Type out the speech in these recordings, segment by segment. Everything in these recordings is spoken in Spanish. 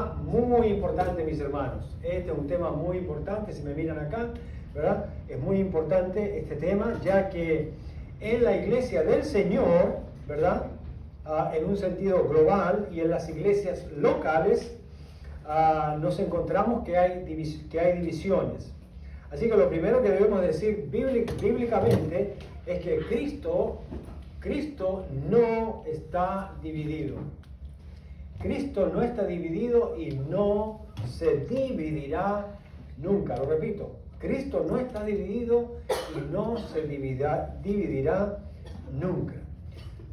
tema muy importante, mis hermanos. Este es un tema muy importante, si me miran acá, ¿verdad? Es muy importante este tema, ya que en la iglesia del Señor, ¿verdad? En un sentido global y en las iglesias locales, nos encontramos que hay divisiones. Así que lo primero que debemos decir bíblicamente es que Cristo no está dividido. Cristo no está dividido y no se dividirá nunca. Lo repito, Cristo no está dividido y no se dividirá nunca.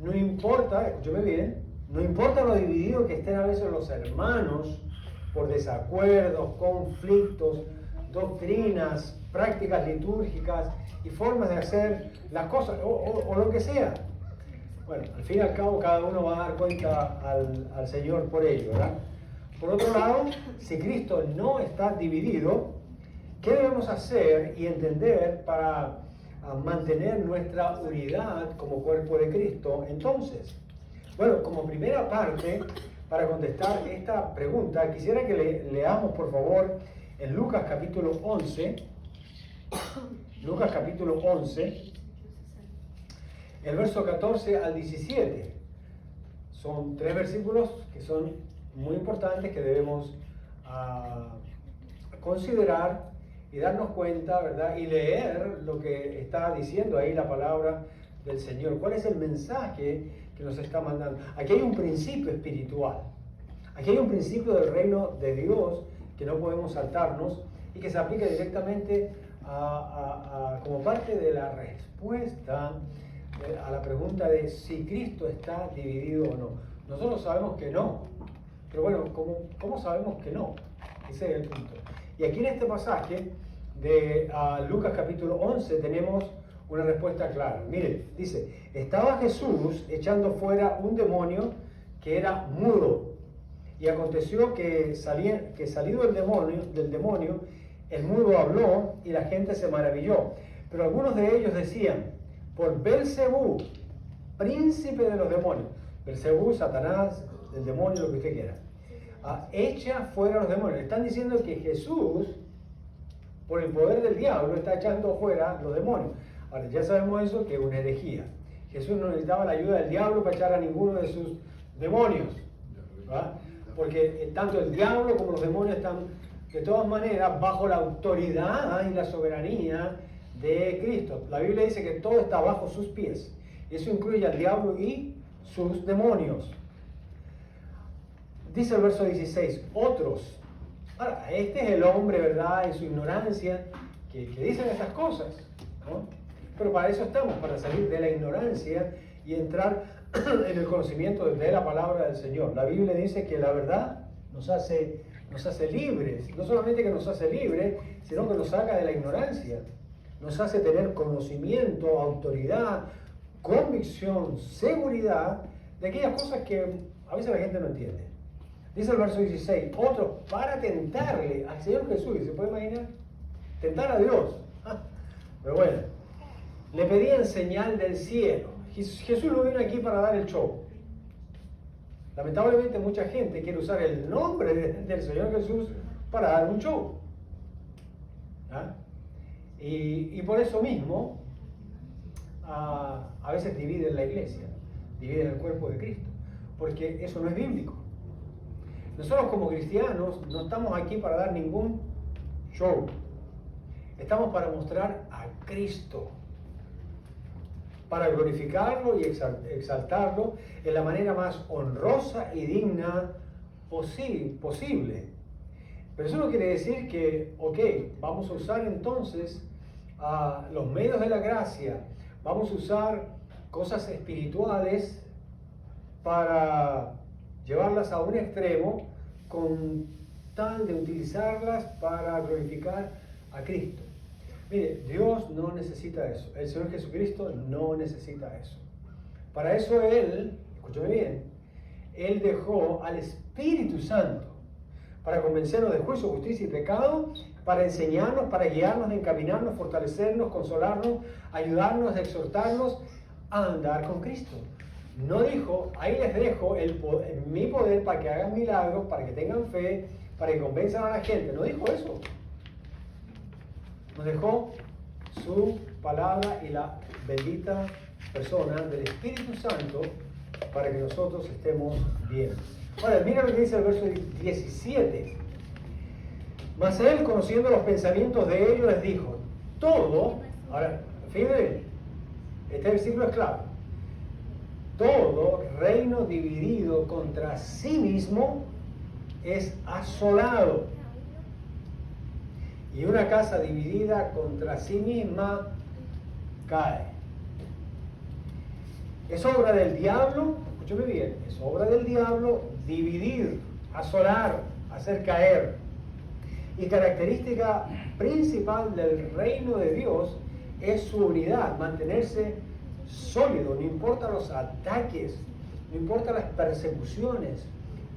No importa, escúcheme bien, no importa lo dividido que estén a veces los hermanos por desacuerdos, conflictos, doctrinas, prácticas litúrgicas y formas de hacer las cosas o lo que sea. Bueno, al fin y al cabo cada uno va a dar cuenta al Señor por ello, ¿verdad? Por otro lado, si Cristo no está dividido, ¿qué debemos hacer y entender para mantener nuestra unidad como cuerpo de Cristo? Entonces, bueno, como primera parte, para contestar esta pregunta, quisiera que leamos por favor en Lucas capítulo 11, Lucas capítulo 11, el verso 14 al 17. Son 3 versículos que son muy importantes que debemos considerar y darnos cuenta, ¿verdad? Y leer lo que está diciendo ahí la palabra del Señor. ¿Cuál es el mensaje que nos está mandando? Aquí hay un principio espiritual. Aquí hay un principio del reino de Dios que no podemos saltarnos y que se aplica directamente como parte de la respuesta a la pregunta de si Cristo está dividido o no. Nosotros sabemos que no. Pero bueno, ¿cómo sabemos que no? Ese es el punto. Y aquí en este pasaje de Lucas capítulo 11 tenemos una respuesta clara. Miren, dice, estaba Jesús echando fuera un demonio que era mudo. Y aconteció que salido del demonio, el mudo habló y la gente se maravilló. Pero algunos de ellos decían, por Belcebú, príncipe de los demonios. Belcebú, Satanás, el demonio, lo que usted quiera. Echa fuera los demonios. Están diciendo que Jesús, por el poder del diablo, está echando fuera los demonios. Ahora, ya sabemos eso, que es una herejía. Jesús no necesitaba la ayuda del diablo para echar a ninguno de sus demonios, ¿verdad? Porque tanto el diablo como los demonios están, de todas maneras, bajo la autoridad y la soberanía de Cristo. La Biblia dice que todo está bajo sus pies. Eso incluye al diablo y sus demonios. Dice el verso 16, otros. Ahora, este es el hombre, ¿verdad?, en su ignorancia, que dicen estas cosas, ¿no? Pero para eso estamos, para salir de la ignorancia y entrar en el conocimiento de la palabra del Señor. La Biblia dice que la verdad nos hace libres. No solamente que nos hace libres, sino que nos saca de la ignorancia. Nos hace tener conocimiento, autoridad, convicción, seguridad de aquellas cosas que a veces la gente no entiende. Dice el verso 16, otros para tentarle al Señor Jesús, ¿se puede imaginar? Tentar a Dios. Pero bueno, le pedían señal del cielo. Jesús no vino aquí para dar el show. Lamentablemente mucha gente quiere usar el nombre del Señor Jesús para dar un show. Y por eso mismo a veces dividen la iglesia, dividen el cuerpo de Cristo, porque eso no es bíblico. Nosotros como cristianos no estamos aquí para dar ningún show. Estamos para mostrar a Cristo, para glorificarlo y exaltarlo en la manera más honrosa y digna posible. Pero eso no quiere decir que, vamos a usar entonces los medios de la gracia, vamos a usar cosas espirituales para llevarlas a un extremo con tal de utilizarlas para glorificar a Cristo. Mire, Dios no necesita eso. El Señor Jesucristo no necesita eso. Para eso Él, escúchame bien, Él dejó al Espíritu Santo para convencernos de juicio, justicia y pecado, para enseñarnos, para guiarnos, encaminarnos, fortalecernos, consolarnos, ayudarnos, exhortarnos a andar con Cristo. No dijo, ahí les dejo mi poder para que hagan milagros, para que tengan fe, para que convenzan a la gente. No dijo eso. Nos dejó su palabra y la bendita persona del Espíritu Santo para que nosotros estemos bien. Ahora, mira lo que dice el verso 17. Mas él, conociendo los pensamientos de ellos, les dijo, todo, ahora, fíjense, este versículo es clave, todo reino dividido contra sí mismo es asolado, y una casa dividida contra sí misma cae. Es obra del diablo, escúchame bien, es obra del diablo dividir, asolar, hacer caer. Y característica principal del reino de Dios es su unidad, mantenerse sólido, no importa los ataques, no importa las persecuciones,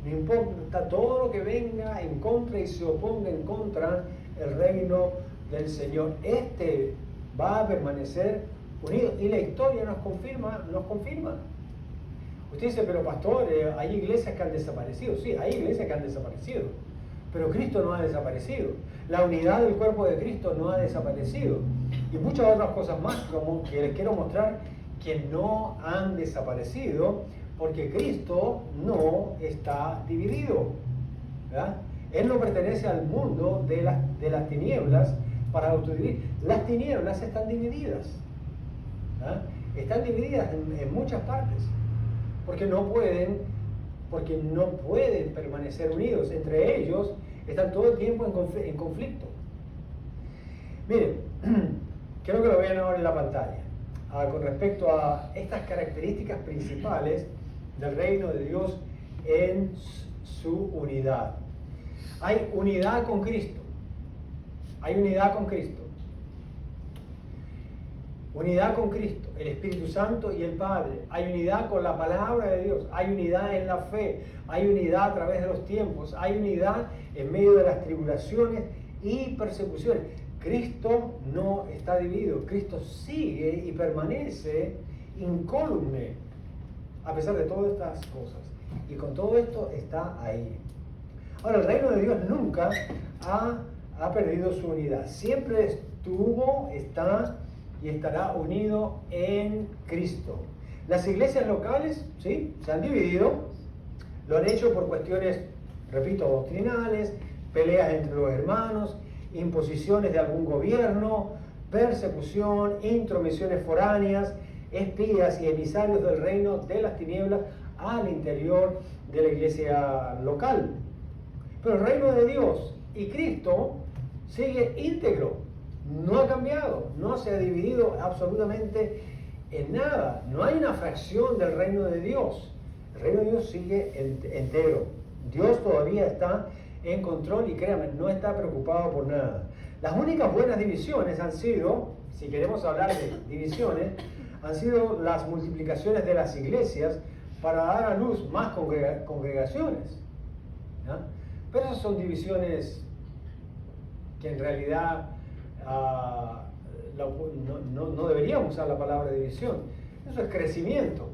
no importa todo lo que venga en contra y se oponga en contra el reino del Señor. Este va a permanecer unido y la historia nos confirma. Usted dice, pero pastor, hay iglesias que han desaparecido. Sí, hay iglesias que han desaparecido, pero Cristo no ha desaparecido. La unidad del cuerpo de Cristo no ha desaparecido. Y muchas otras cosas más como que les quiero mostrar que no han desaparecido, porque Cristo no está dividido, ¿verdad? Él no pertenece al mundo de las tinieblas para autodividir. Las tinieblas están divididas, ¿verdad? Están divididas en muchas partes, porque no pueden permanecer unidos. Entre ellos están todo el tiempo en conflicto. Miren, quiero que lo vean ahora en la pantalla, con respecto a estas características principales del reino de Dios en su unidad. Hay unidad con Cristo. Hay unidad con Cristo. Unidad con Cristo, el Espíritu Santo y el Padre. Hay unidad con la palabra de Dios. Hay unidad en la fe. Hay unidad a través de los tiempos. Hay unidad en medio de las tribulaciones y persecuciones. Cristo no está dividido. Cristo sigue y permanece incólume a pesar de todas estas cosas. Y con todo esto está ahí. Ahora, el reino de Dios nunca ha perdido su unidad. Siempre estuvo, está y estará unido en Cristo. Las iglesias locales, ¿sí?, se han dividido. Lo han hecho por cuestiones, repito, doctrinales, peleas entre los hermanos, imposiciones de algún gobierno, persecución, intromisiones foráneas, espías y emisarios del reino de las tinieblas al interior de la iglesia local. Pero el reino de Dios y Cristo sigue íntegro, no ha cambiado, no se ha dividido absolutamente en nada. No hay una fracción del reino de Dios. El reino de Dios sigue entero. Dios todavía está en control y créanme, no está preocupado por nada. Las únicas buenas divisiones han sido, si queremos hablar de divisiones, han sido las multiplicaciones de las iglesias para dar a luz más congregaciones, ¿ya? Pero esas son divisiones que en realidad no deberíamos usar la palabra división. Eso es crecimiento,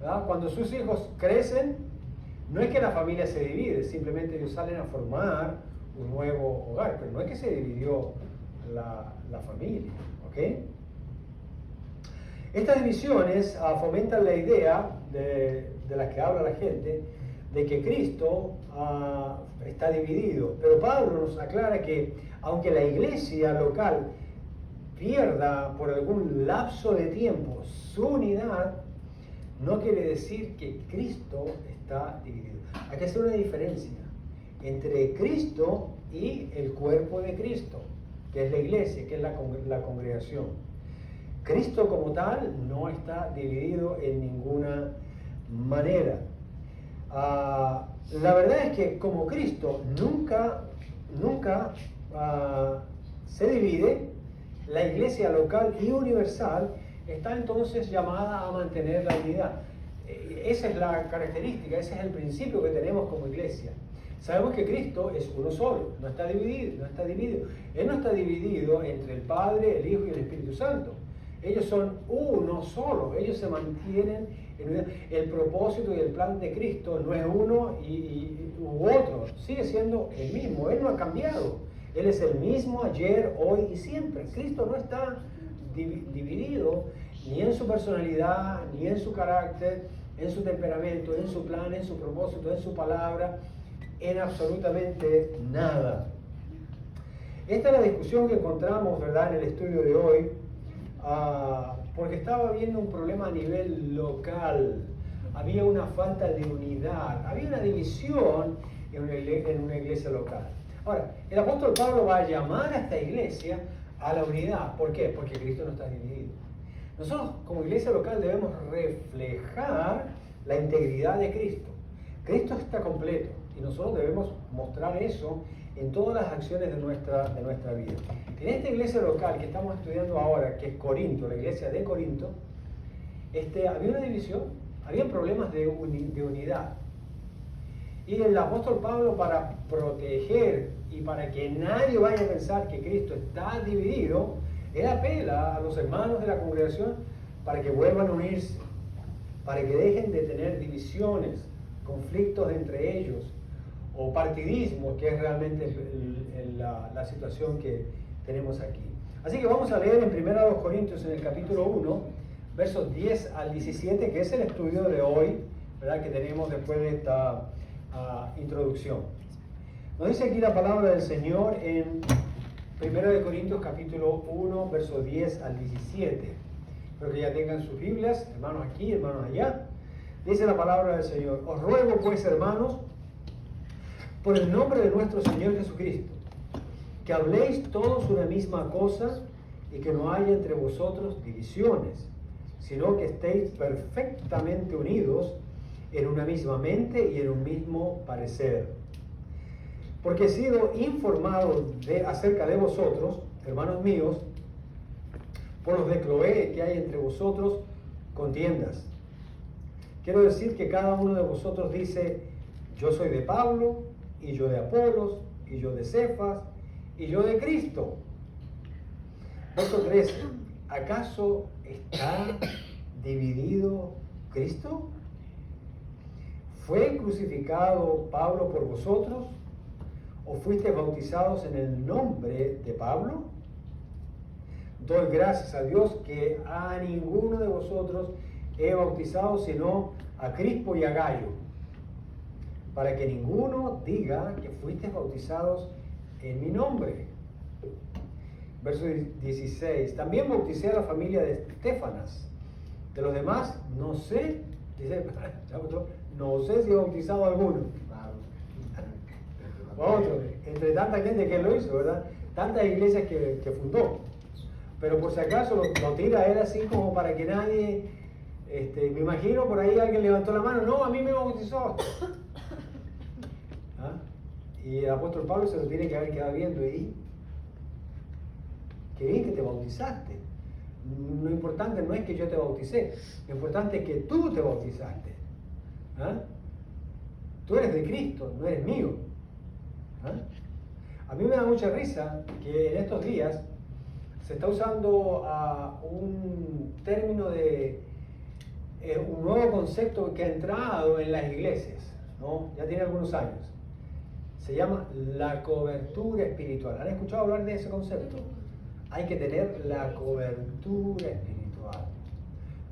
¿verdad? Cuando sus hijos crecen, no es que la familia se divide, simplemente ellos salen a formar un nuevo hogar, pero no es que se dividió la familia, ¿ok? Estas divisiones fomentan la idea de la que habla la gente, de que Cristo está dividido. Pero Pablo nos aclara que aunque la iglesia local pierda por algún lapso de tiempo su unidad, no quiere decir que Cristo está dividido. Hay que hacer una diferencia entre Cristo y el cuerpo de Cristo, que es la iglesia, que es la congregación. Cristo como tal no está dividido en ninguna manera. La verdad es que como Cristo nunca se divide, la iglesia local y universal está entonces llamada a mantener la unidad. Esa es la característica, ese es el principio que tenemos como iglesia. Sabemos que Cristo es uno solo, no está dividido. Él no está dividido entre el Padre, el Hijo y el Espíritu Santo. Ellos son uno solo, ellos se mantienen en unidad. El propósito y el plan de Cristo no es uno u otro, sigue siendo el mismo, Él no ha cambiado. Él es el mismo ayer, hoy y siempre. Cristo no está dividido ni en su personalidad, ni en su carácter, en su temperamento, en su plan, en su propósito, en su palabra, en absolutamente nada. Esta es la discusión que encontramos, ¿verdad?, en el estudio de hoy, porque estaba viendo un problema a nivel local. Había una falta de unidad, había una división en una iglesia local. Ahora, el apóstol Pablo va a llamar a esta iglesia a la unidad. ¿Por qué? Porque Cristo no está dividido. Nosotros como iglesia local debemos reflejar la integridad de Cristo. Cristo está completo y nosotros debemos mostrar eso en todas las acciones de nuestra vida. En esta iglesia local que estamos estudiando ahora, que es Corinto, la iglesia de Corinto, había una división, había problemas de unidad. Y el apóstol Pablo, para proteger y para que nadie vaya a pensar que Cristo está dividido, él apela a los hermanos de la congregación para que vuelvan a unirse, para que dejen de tener divisiones, conflictos entre ellos, o partidismo, que es realmente la situación que tenemos aquí. Así que vamos a leer en 1 Corintios, en el capítulo 1, versos 10 al 17, que es el estudio de hoy, ¿verdad?, que tenemos después de esta introducción. Nos dice aquí la palabra del Señor en 1 Corintios capítulo 1, versos 10 al 17. Espero que ya tengan sus Biblias, hermanos aquí, hermanos allá. Dice la palabra del Señor: os ruego pues, hermanos, por el nombre de nuestro Señor Jesucristo, que habléis todos una misma cosa y que no haya entre vosotros divisiones, sino que estéis perfectamente unidos en una misma mente y en un mismo parecer. Porque he sido informado acerca de vosotros, hermanos míos, por los de Cloé, que hay entre vosotros contiendas. Quiero decir que cada uno de vosotros dice: yo soy de Pablo, y yo de Apolos, y yo de Cefas, y yo de Cristo. Verso 13. ¿Acaso está dividido Cristo? ¿Fue crucificado Pablo por vosotros? ¿O fuisteis bautizados en el nombre de Pablo? Doy gracias a Dios que a ninguno de vosotros he bautizado sino a Crispo y a Gayo, para que ninguno diga que fuisteis bautizados en mi nombre. Verso 16. También bauticé a la familia de Estéfanas. De los demás, no sé, dice, no sé si he bautizado a alguno. Otro, entre tanta gente que lo hizo, ¿verdad? Tantas iglesias que fundó. Pero por si acaso lo tira él así como para que nadie, me imagino por ahí alguien levantó la mano: no, a mí me bautizó. ¿Ah? Y el apóstol Pablo se lo tiene que haber quedado viendo y qué bien que te bautizaste. Lo importante no es que yo te bauticé, lo importante es que tú te bautizaste. ¿Ah? Tú eres de Cristo, no eres mío. ¿Ah? A mí me da mucha risa que en estos días se está usando un término un nuevo concepto que ha entrado en las iglesias, ¿no? Ya tiene algunos años. Se llama la cobertura espiritual. ¿Han escuchado hablar de ese concepto? Hay que tener la cobertura espiritual.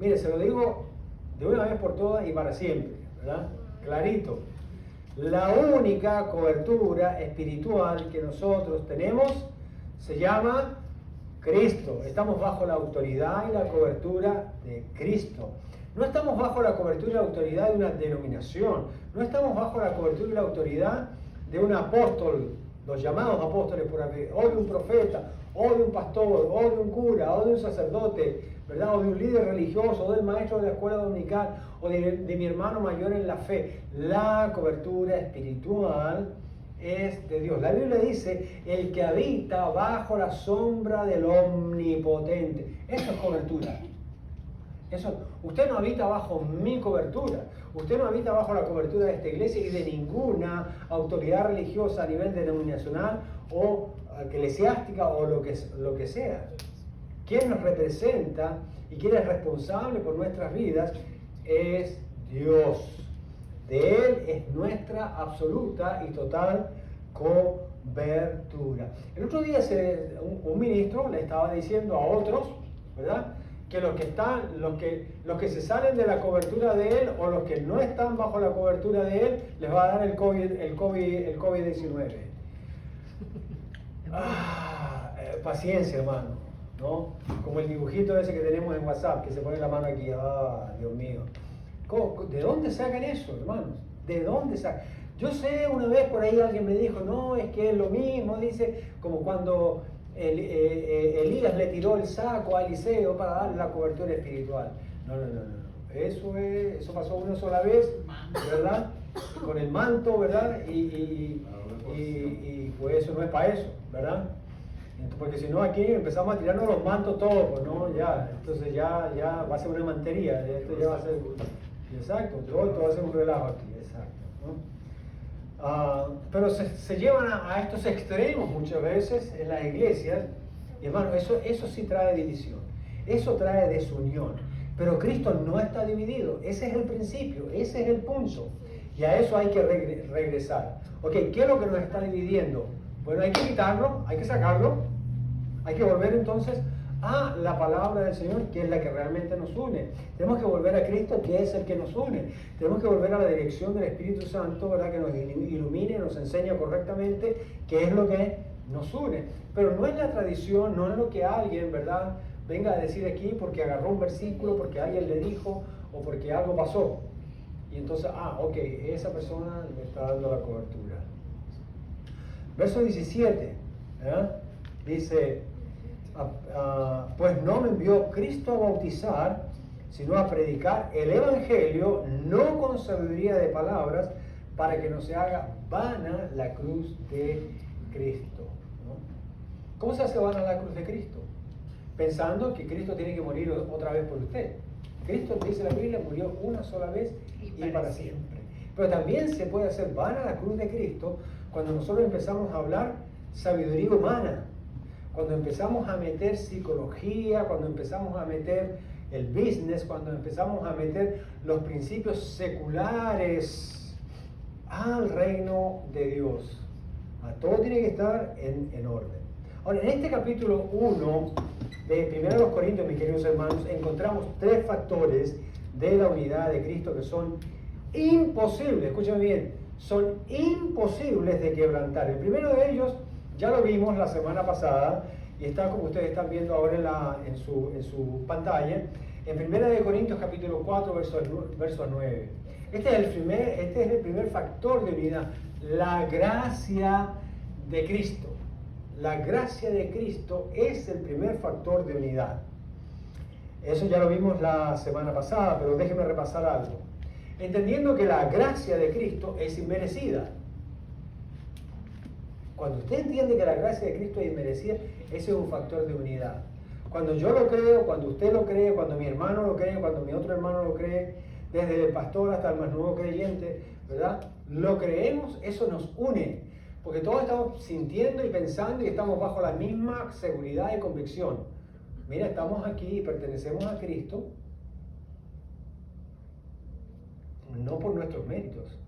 Mire, se lo digo de una vez por todas y para siempre, ¿verdad? Clarito. La única cobertura espiritual que nosotros tenemos se llama Cristo. Estamos bajo la autoridad y la cobertura de Cristo. No estamos bajo la cobertura y la autoridad de una denominación. No estamos bajo la cobertura y la autoridad de un apóstol, los llamados apóstoles por haber, o de un profeta, o de un pastor, o de un cura, o de un sacerdote, ¿verdad? O de un líder religioso, o del maestro de la escuela dominical, o de mi hermano mayor en la fe. La cobertura espiritual es de Dios. La Biblia dice: el que habita bajo la sombra del Omnipotente. Eso es cobertura. Usted no habita bajo mi cobertura. Usted no habita bajo la cobertura de esta iglesia y de ninguna autoridad religiosa a nivel denominacional o eclesiástica o lo que sea. quien nos representa y quien es responsable por nuestras vidas es Dios. De Él es nuestra absoluta y total cobertura. El otro día un ministro le estaba diciendo a otros, ¿verdad?, que los que se salen de la cobertura de Él o los que no están bajo la cobertura de Él, les va a dar el COVID-19. Paciencia, hermano, ¿no? Como el dibujito ese que tenemos en WhatsApp, que se pone la mano aquí. Dios mío. ¿De dónde sacan eso, hermanos? ¿De dónde sacan? Yo sé, una vez por ahí alguien me dijo, no, es que es lo mismo, dice, como cuando Elías le tiró el saco a Eliseo para darle la cobertura espiritual. No. Eso pasó una sola vez, ¿verdad? Con el manto, ¿verdad? Y pues eso no es para eso, ¿verdad? Porque si no aquí empezamos a tirarnos los mantos todos, pues no, ya, entonces ya va a ser una mantería, esto ya va a ser, exacto, todo va a ser un relajo aquí, exacto, ¿no? Pero se llevan a estos extremos muchas veces en las iglesias, y hermano, eso sí trae división, eso trae desunión, pero Cristo no está dividido, ese es el principio, ese es el punto, y a eso hay que regresar. Ok, ¿qué es lo que nos está dividiendo? Bueno, hay que quitarlo, hay que sacarlo, hay que volver entonces a la palabra del Señor, que es la que realmente nos une. Tenemos que volver a Cristo, que es el que nos une. Tenemos que volver a la dirección del Espíritu Santo, ¿verdad?, que nos ilumine, nos enseña correctamente qué es lo que nos une. Pero no es la tradición, no es lo que alguien, ¿verdad?, venga a decir aquí porque agarró un versículo, porque alguien le dijo o porque algo pasó. Y entonces, ok, esa persona le está dando la cobertura. Verso 17, dice, pues no me envió Cristo a bautizar, sino a predicar el Evangelio, no con sabiduría de palabras, para que no se haga vana la cruz de Cristo, ¿no? ¿Cómo se hace vana la cruz de Cristo? Pensando que Cristo tiene que morir otra vez por usted. Cristo, dice la Biblia, murió una sola vez y para siempre. Pero también se puede hacer vana la cruz de Cristo cuando nosotros empezamos a hablar sabiduría humana, cuando empezamos a meter psicología, cuando empezamos a meter el business, cuando empezamos a meter los principios seculares al reino de Dios. Todo tiene que estar en orden. Ahora, en este capítulo 1 de 1 Corintios, mis queridos hermanos, encontramos 3 factores de la unidad de Cristo que son imposibles, escúchame bien, son imposibles de quebrantar. El primero de ellos ya lo vimos la semana pasada y está, como ustedes están viendo ahora en su pantalla, en 1 Corintios capítulo 4, verso 9. Este es el primer factor de unidad, la gracia de Cristo. La gracia de Cristo es el primer factor de unidad. Eso ya lo vimos la semana pasada, pero déjenme repasar algo. Entendiendo que la gracia de Cristo es inmerecida. Cuando usted entiende que la gracia de Cristo es inmerecida, ese es un factor de unidad. Cuando yo lo creo, cuando usted lo cree, cuando mi hermano lo cree, cuando mi otro hermano lo cree, desde el pastor hasta el más nuevo creyente, ¿verdad? Lo creemos, eso nos une. Porque todos estamos sintiendo y pensando y estamos bajo la misma seguridad y convicción. Mira, estamos aquí y pertenecemos a Cristo, no por nuestros méritos,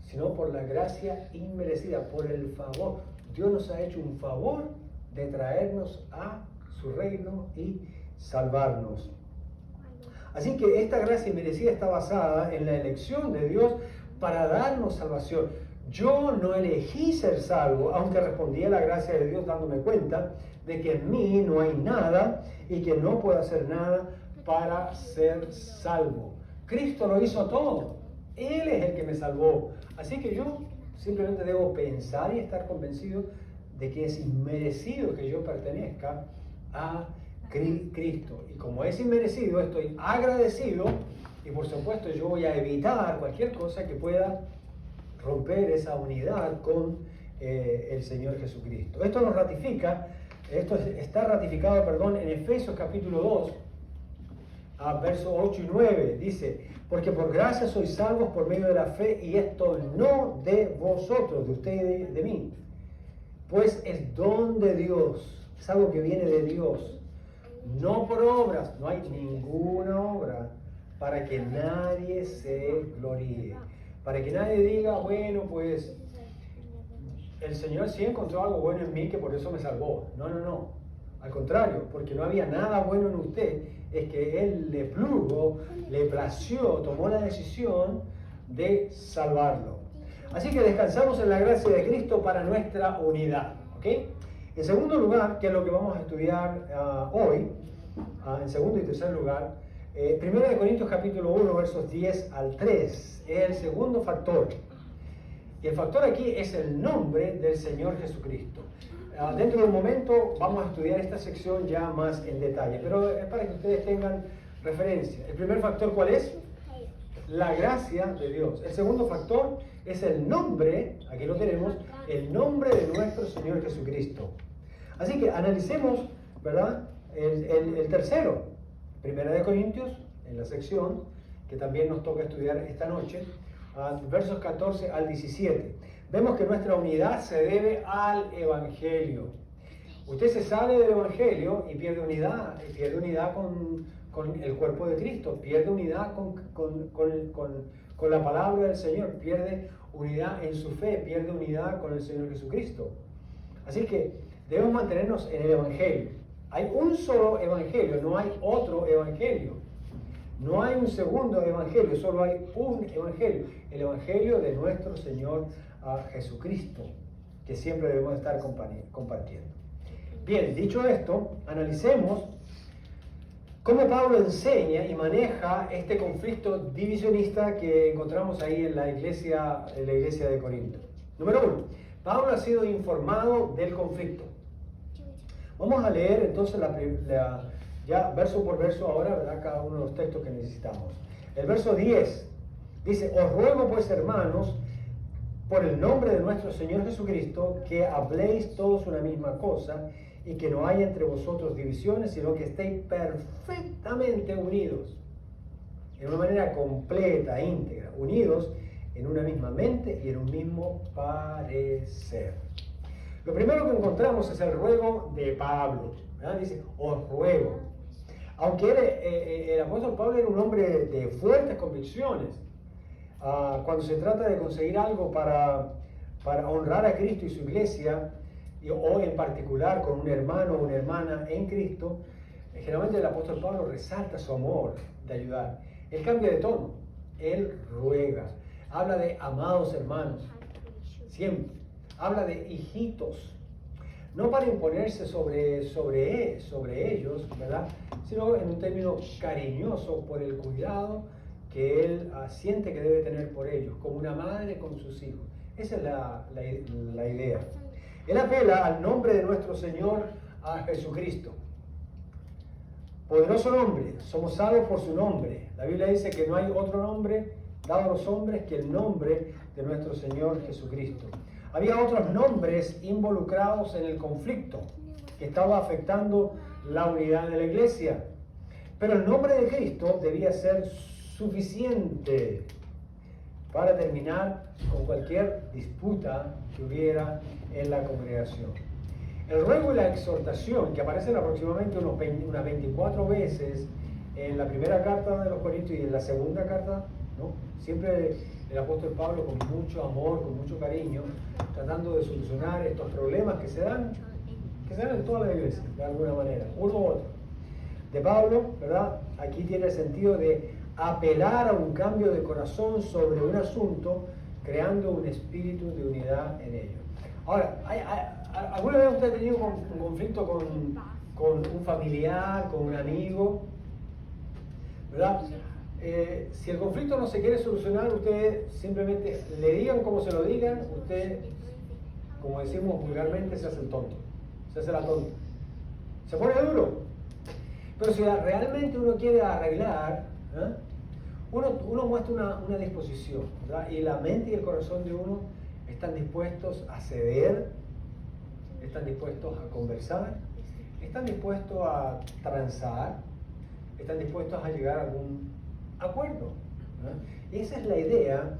sino por la gracia inmerecida, por el favor. Dios nos ha hecho un favor de traernos a su reino y salvarnos. Así que esta gracia inmerecida está basada en la elección de Dios para darnos salvación. Yo no elegí ser salvo, aunque respondí a la gracia de Dios dándome cuenta de que en mí no hay nada y que no puedo hacer nada para ser salvo. Cristo lo hizo todo. Él es el que me salvó. Así que yo simplemente debo pensar y estar convencido de que es inmerecido que yo pertenezca a Cristo. Y como es inmerecido, estoy agradecido y por supuesto yo voy a evitar cualquier cosa que pueda romper esa unidad con el Señor Jesucristo. Esto nos ratifica, está ratificado, en Efesios capítulo 2, versos 8 y 9, dice, porque por gracia sois salvos por medio de la fe, y esto no de vosotros, de ustedes, de mí, pues es don de Dios, es algo que viene de Dios, no por obras, no hay ninguna obra para que nadie se gloríe, para que nadie diga, bueno, pues el Señor sí encontró algo bueno en mí que por eso me salvó. No, no, no. Al contrario, porque no había nada bueno en usted, es que Él le plugo, le plació, tomó la decisión de salvarlo. Así que descansamos en la gracia de Cristo para nuestra unidad. ¿Ok? En segundo lugar, que es lo que vamos a estudiar hoy, en segundo y tercer lugar, 1 Corintios capítulo 1, versos 10 al 3, es el segundo factor. Y el factor aquí es el nombre del Señor Jesucristo. Dentro de un momento vamos a estudiar esta sección ya más en detalle, pero es para que ustedes tengan referencia. El primer factor, ¿cuál es? La gracia de Dios. El segundo factor es el nombre, aquí lo tenemos, el nombre de nuestro Señor Jesucristo. Así que analicemos, ¿verdad? El tercero, 1 Corintios, en la sección que también nos toca estudiar esta noche, versos 14 al 17. Vemos que nuestra unidad se debe al Evangelio. Usted se sale del Evangelio y pierde unidad con el cuerpo de Cristo, pierde unidad con la palabra del Señor, pierde unidad en su fe, pierde unidad con el Señor Jesucristo. Así que debemos mantenernos en el Evangelio. Hay un solo Evangelio, no hay otro Evangelio. No hay un segundo Evangelio, solo hay un Evangelio. El Evangelio de nuestro Señor Jesucristo, que siempre debemos estar compartiendo. Bien, dicho esto, analicemos cómo Pablo enseña y maneja este conflicto divisionista que encontramos ahí en la iglesia de Corinto. Número 1, Pablo ha sido informado del conflicto. Vamos a leer entonces ya verso por verso ahora, ¿verdad? Cada uno de los textos que necesitamos. El verso 10 dice: os ruego pues, hermanos, por el nombre de nuestro Señor Jesucristo, que habléis todos una misma cosa y que no haya entre vosotros divisiones, sino que estéis perfectamente unidos, en una manera completa, íntegra, unidos en una misma mente y en un mismo parecer. Lo primero que encontramos es el ruego de Pablo, ¿verdad? Dice, os ruego. Aunque el apóstol Pablo era un hombre de fuertes convicciones, cuando se trata de conseguir algo para honrar a Cristo y su iglesia, o en particular con un hermano o una hermana en Cristo, generalmente el apóstol Pablo resalta su amor de ayudar. Él cambia de tono, él ruega, habla de amados hermanos, siempre, habla de hijitos, no para imponerse sobre ellos, ¿verdad? Sino en un término cariñoso por el cuidado que él siente que debe tener por ellos, como una madre con sus hijos. Esa es la idea. Él apela al nombre de nuestro Señor Jesucristo. Poderoso nombre, somos salvos por su nombre. La Biblia dice que no hay otro nombre dado a los hombres que el nombre de nuestro Señor Jesucristo. Había otros nombres involucrados en el conflicto que estaba afectando la unidad de la iglesia. Pero el nombre de Cristo debía ser suficiente para terminar con cualquier disputa que hubiera en la congregación. El ruego y la exhortación, que aparecen aproximadamente unas 24 veces en la primera carta de los Corintios y en la segunda carta, ¿no? Siempre el apóstol Pablo con mucho amor, con mucho cariño, tratando de solucionar estos problemas que se dan en toda la iglesia, de alguna manera, uno u otro. De Pablo, ¿verdad? Aquí tiene el sentido de apelar a un cambio de corazón sobre un asunto, creando un espíritu de unidad en ello. Ahora, ¿alguna vez usted ha tenido un conflicto con un familiar, con un amigo? ¿Verdad? Si el conflicto no se quiere solucionar, usted simplemente le digan como se lo digan, usted, como decimos vulgarmente, se hace el tonto, se hace la tonta, se pone duro. Pero si realmente uno quiere arreglar, uno muestra una disposición, ¿verdad? Y la mente y el corazón de uno están dispuestos a ceder, están dispuestos a conversar, están dispuestos a transar, están dispuestos a llegar a algún acuerdo, ¿verdad? Y esa es la idea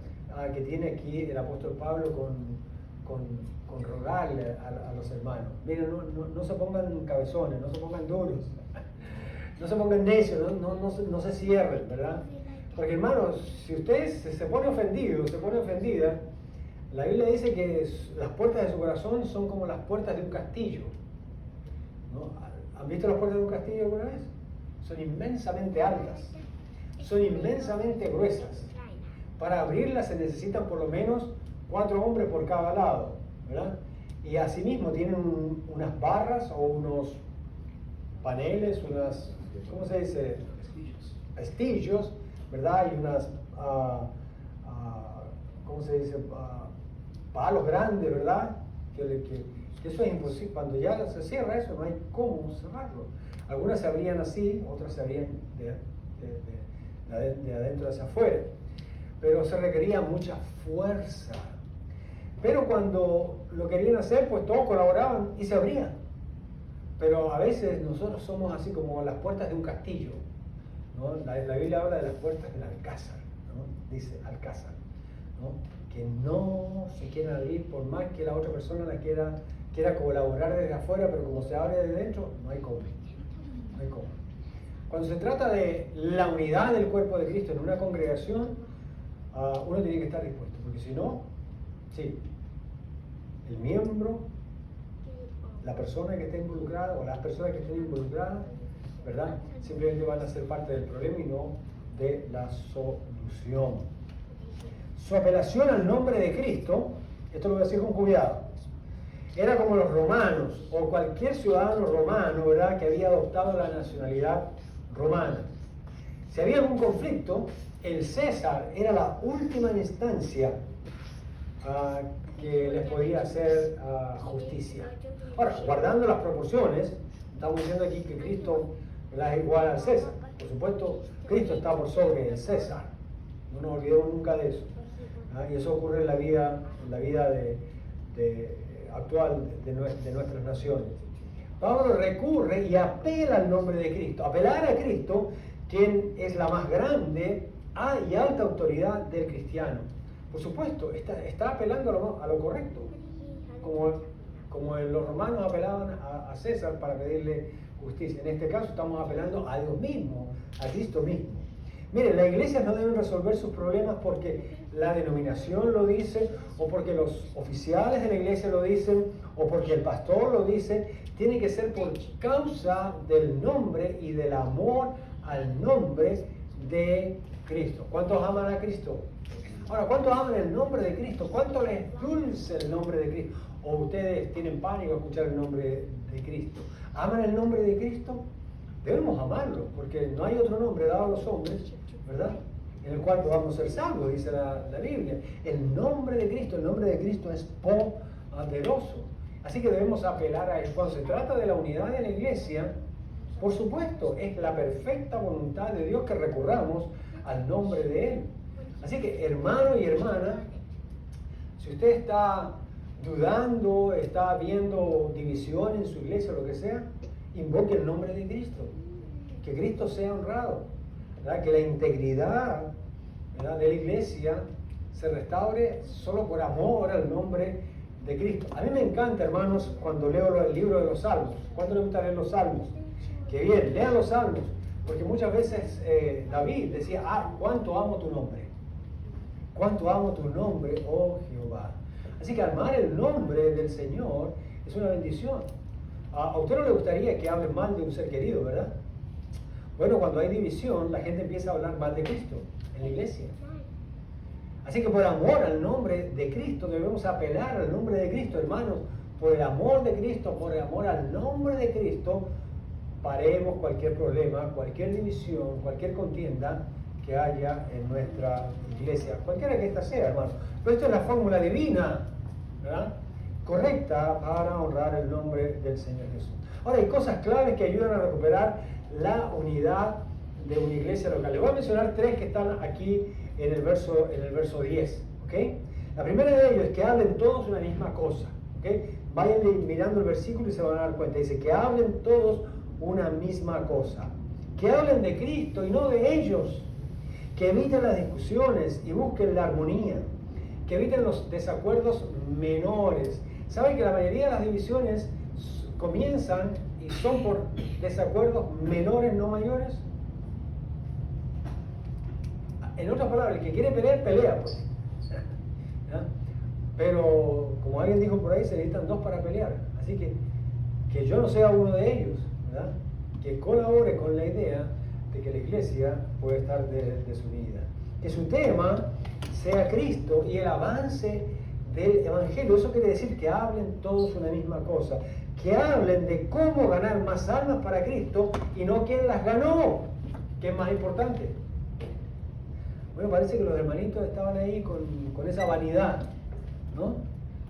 que tiene aquí el apóstol Pablo con rogarle a los hermanos. Miren, no se pongan cabezones, no se pongan duros. no se pongan necios, no se cierren, ¿verdad? Porque hermanos, si usted se pone ofendido, se pone ofendida, la Biblia dice que las puertas de su corazón son como las puertas de un castillo, ¿no? ¿Han visto las puertas de un castillo alguna vez? Son inmensamente altas, son inmensamente gruesas. Para abrirlas se necesitan por lo menos 4 hombres por cada lado, ¿verdad? Y asimismo tienen unas barras o unos paneles, ¿cómo se dice? Pestillos, ¿verdad? Y unas, ¿cómo se dice? Palos grandes, ¿verdad? Que eso es imposible. Cuando ya se cierra eso, no hay cómo cerrarlo. Algunas se abrían así, otras se abrían de adentro hacia afuera. Pero se requería mucha fuerza. Pero cuando lo querían hacer, pues todos colaboraban y se abrían. Pero a veces nosotros somos así como las puertas de un castillo, ¿no? La Biblia habla de las puertas del alcázar, ¿no? Dice alcázar, ¿no? Que no se quieren abrir por más que la otra persona quiera colaborar desde afuera, pero como se abre desde dentro, no hay cómo. No hay cómo. Cuando se trata de la unidad del cuerpo de Cristo en una congregación, uno tiene que estar dispuesto, porque si no, sí, el miembro, la persona que esté involucrada o las personas que estén involucradas, ¿verdad? Simplemente van a ser parte del problema y no de la solución. Su apelación al nombre de Cristo, esto lo voy a decir con cuidado, era como los romanos o cualquier ciudadano romano, ¿verdad?, que había adoptado la nacionalidad romana. Si había algún conflicto, el César era la última instancia que les podía hacer justicia. Ahora, guardando las proporciones, estamos diciendo aquí que Cristo es igual al César. Por supuesto, Cristo está por sobre el César. No nos olvidemos nunca de eso. Y eso ocurre en la vida actual de nuestras naciones. Pablo recurre y apela al nombre de Cristo. Apelar a Cristo, quien es la más grande y alta autoridad del cristiano. Por supuesto, está apelando a lo correcto, como los romanos apelaban a César para pedirle justicia. En este caso estamos apelando a Dios mismo, a Cristo mismo. Miren, las iglesias no deben resolver sus problemas porque la denominación lo dice, o porque los oficiales de la iglesia lo dicen, o porque el pastor lo dice. Tiene que ser por causa del nombre y del amor al nombre de Cristo. ¿Cuántos aman a Cristo? Ahora, ¿cuántos aman el nombre de Cristo? ¿Cuánto les dulce el nombre de Cristo? ¿O ustedes tienen pánico a escuchar el nombre de Cristo? ¿Aman el nombre de Cristo? Debemos amarlo, porque no hay otro nombre dado a los hombres, ¿verdad?, en el cual podamos ser salvos, dice la Biblia. El nombre de Cristo es poderoso. Así que debemos apelar a él. Cuando se trata de la unidad de la iglesia, por supuesto, es la perfecta voluntad de Dios que recurramos al nombre de Él. Así que, hermano y hermana, si usted está dudando, está viendo división en su iglesia o lo que sea, invoque el nombre de Cristo. Que Cristo sea honrado, ¿verdad? Que la integridad, ¿verdad?, de la iglesia se restaure solo por amor al nombre de Cristo. A mí me encanta, hermanos, cuando leo el libro de los Salmos. ¿Cuánto les gusta leer los Salmos? Que bien, lean los Salmos, porque muchas veces David decía, cuánto amo tu nombre. Cuánto amo tu nombre, oh Jehová. Así que amar el nombre del Señor es una bendición. A usted no le gustaría que hable mal de un ser querido, ¿verdad? Bueno, cuando hay división, la gente empieza a hablar mal de Cristo en la iglesia. Así que por amor al nombre de Cristo debemos apelar al nombre de Cristo, hermanos. Por el amor de Cristo, por el amor al nombre de Cristo, paremos cualquier problema, cualquier división, cualquier contienda que haya en nuestra iglesia, cualquiera que ésta sea, hermano. Pero esto es la fórmula divina, ¿verdad?, correcta para honrar el nombre del Señor Jesús. Ahora, hay cosas claves que ayudan a recuperar la unidad de una iglesia local. Les voy a mencionar 3 que están aquí en el verso 10, ¿ok? La primera de ellos es que hablen todos una misma cosa, ¿ok? Vayan mirando el versículo y se van a dar cuenta. Dice que hablen todos una misma cosa. Que hablen de Cristo y no de ellos. Que eviten las discusiones y busquen la armonía. Que eviten los desacuerdos menores. Saben que la mayoría de las divisiones comienzan y son por desacuerdos menores, no mayores. En otras palabras, el que quiere pelear, pelea, pues. ¿Ya? Pero, como alguien dijo por ahí, se necesitan dos para pelear. Así que yo no sea uno de ellos, ¿verdad? Que colabore con la idea de que la iglesia puede estar desunida. Que su tema sea Cristo y el avance del Evangelio. Eso quiere decir que hablen todos una misma cosa. Que hablen de cómo ganar más almas para Cristo y no quién las ganó, que es más importante. Bueno, parece que los hermanitos estaban ahí con esa vanidad, ¿no?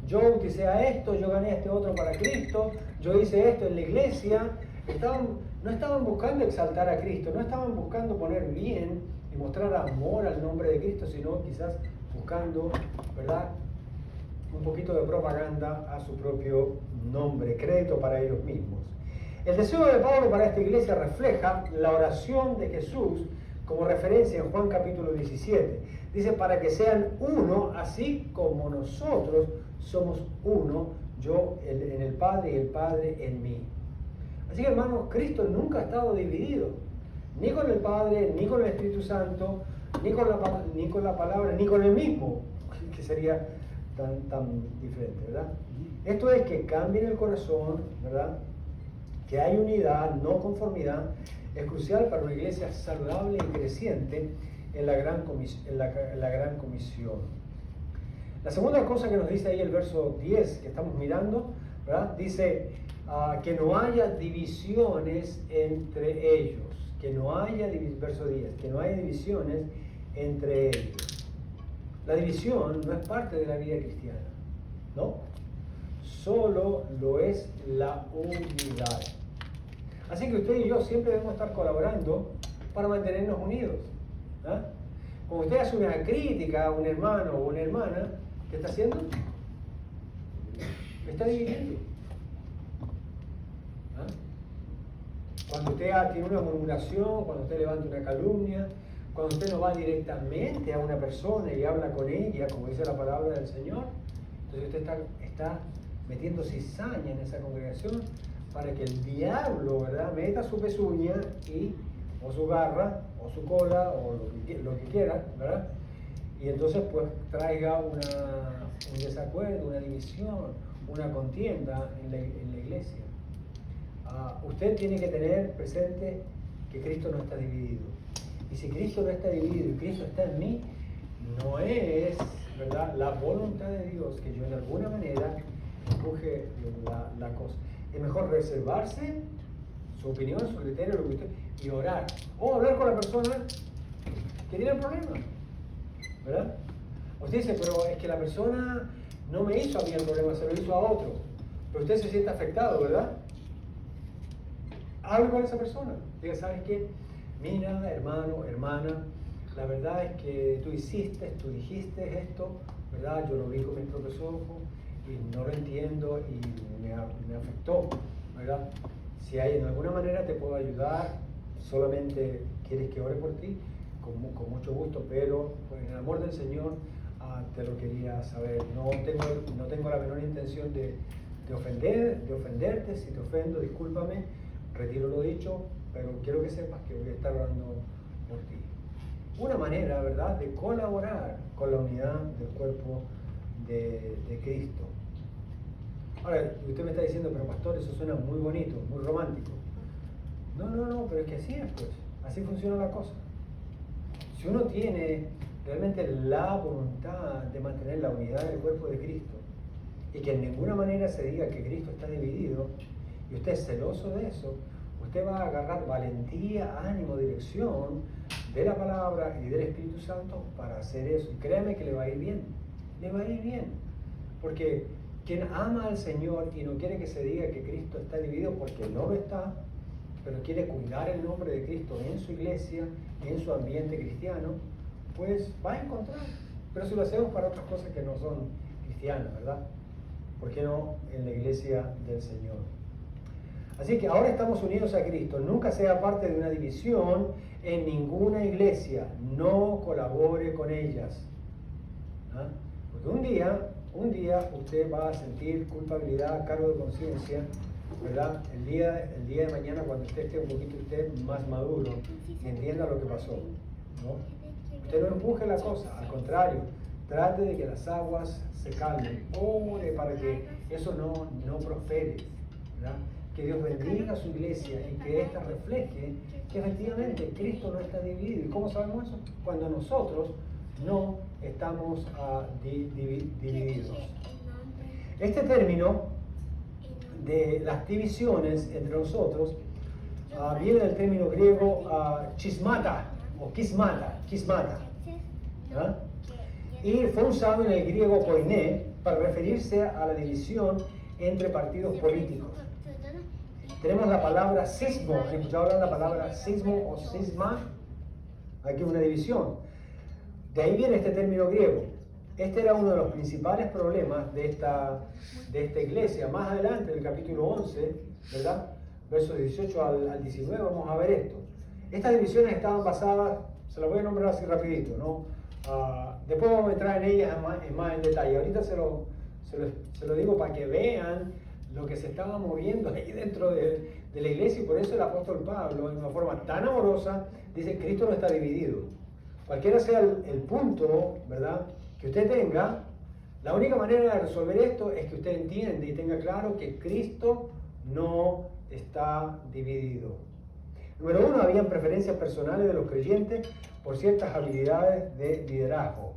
Yo bauticé a esto, yo gané a este otro para Cristo, yo hice esto en la iglesia. No estaban buscando exaltar a Cristo, no estaban buscando poner bien y mostrar amor al nombre de Cristo, sino quizás buscando, ¿verdad?, un poquito de propaganda a su propio nombre, crédito para ellos mismos. El deseo de Pablo para esta iglesia refleja la oración de Jesús como referencia en Juan capítulo 17. Dice, para que sean uno, así como nosotros somos uno, yo en el Padre y el Padre en mí. Así que, hermanos, Cristo nunca ha estado dividido, ni con el Padre, ni con el Espíritu Santo, ni con la palabra, ni con el mismo, que sería tan diferente, ¿verdad? Esto es que cambien el corazón, ¿verdad? Que hay unidad, no conformidad, es crucial para una iglesia saludable y creciente en la gran comisión. La segunda cosa que nos dice ahí el verso 10 que estamos mirando, ¿verdad? Dice que no haya divisiones entre ellos, que no haya, verso 10, que no haya divisiones entre ellos. La división no es parte de la vida cristiana, ¿no? Solo lo es la unidad. Así que usted y yo siempre debemos estar colaborando para mantenernos unidos. ¿Ah? Cuando usted hace una crítica a un hermano o una hermana, ¿qué está haciendo? Está dividiendo. ¿Ah? Cuando usted tiene una murmuración, cuando usted levanta una calumnia, cuando usted no va directamente a una persona y habla con ella, como dice la palabra del Señor, entonces usted está metiendo cizaña en esa congregación para que el diablo, ¿verdad?, meta su pezuña o su garra, o su cola, o lo que quiera, ¿verdad? Y entonces pues traiga un desacuerdo, una división, una contienda en la iglesia. Usted tiene que tener presente que Cristo no está dividido. Y si Cristo no está dividido y Cristo está en mí, no es, ¿verdad?, la voluntad de Dios que yo en alguna manera empuje la cosa. Es mejor reservarse su opinión, su criterio, lo que usted, y orar. O hablar con la persona que tiene el problema, ¿verdad? Usted dice, pero es que la persona no me hizo a mí el problema, se lo hizo a otro. Pero usted se siente afectado, ¿verdad? Hable con esa persona. Diga, ¿sabes qué? Mira, hermano, hermana, la verdad es que tú dijiste esto, ¿verdad? Yo lo vi con mis propios ojos y no lo entiendo y me afectó, ¿verdad? Si hay en alguna manera te puedo ayudar, solamente quieres que ore por ti, con mucho gusto, pero pues, en el amor del Señor te lo quería saber. No tengo la menor intención de ofenderte. Si te ofendo, discúlpame, retiro lo dicho, pero quiero que sepas que voy a estar orando por ti. Una manera, ¿verdad?, de colaborar con la unidad del cuerpo de Cristo. Ahora, usted me está diciendo, pero pastor, eso suena muy bonito, muy romántico. No, pero es que así es, pues. Así funciona la cosa. Si uno tiene realmente la voluntad de mantener la unidad del cuerpo de Cristo y que en ninguna manera se diga que Cristo está dividido, y usted es celoso de eso, usted va a agarrar valentía, ánimo, dirección de la palabra y del Espíritu Santo para hacer eso. Y créame que le va a ir bien. Le va a ir bien. Porque quien ama al Señor y no quiere que se diga que Cristo está dividido, porque no lo está, pero quiere cuidar el nombre de Cristo en su iglesia, en su ambiente cristiano, pues va a encontrar. Pero si lo hacemos para otras cosas que no son cristianas, ¿verdad? ¿Por qué no en la iglesia del Señor? Así que ahora estamos unidos a Cristo. Nunca sea parte de una división en ninguna iglesia. No colabore con ellas. ¿Ah? Porque un día usted va a sentir culpabilidad, cargo de conciencia, ¿verdad? El día de mañana, cuando usted esté un poquito más maduro y entienda lo que pasó, ¿no? Usted no empuje la cosa, al contrario, trate de que las aguas se calmen, ore para que eso no prospere, ¿verdad? Que Dios bendiga a su iglesia y que ésta refleje que efectivamente Cristo no está dividido. ¿Y cómo sabemos eso? Cuando nosotros no estamos divididos. Este término de las divisiones entre nosotros viene del término griego chismata o kismata, ¿ah? Y fue usado en el griego koiné para referirse a la división entre partidos políticos. Tenemos la palabra sismo. ¿Han escuchado hablar de la palabra sismo o sisma? Aquí una división. De ahí viene este término griego. Este era uno de los principales problemas de esta iglesia. Más adelante, en el capítulo 11, ¿verdad? Versos 18 al 19, vamos a ver esto. Estas divisiones estaban basadas, se las voy a nombrar así rapidito, ¿no? Después vamos a entrar en ellas más en detalle. Ahorita se lo digo para que vean lo que se estaba moviendo ahí dentro de la iglesia, y por eso el apóstol Pablo, de una forma tan amorosa, dice: Cristo no está dividido. Cualquiera sea el punto, ¿verdad?, que usted tenga, la única manera de resolver esto es que usted entienda y tenga claro que Cristo no está dividido. Número uno, habían preferencias personales de los creyentes por ciertas habilidades de liderazgo.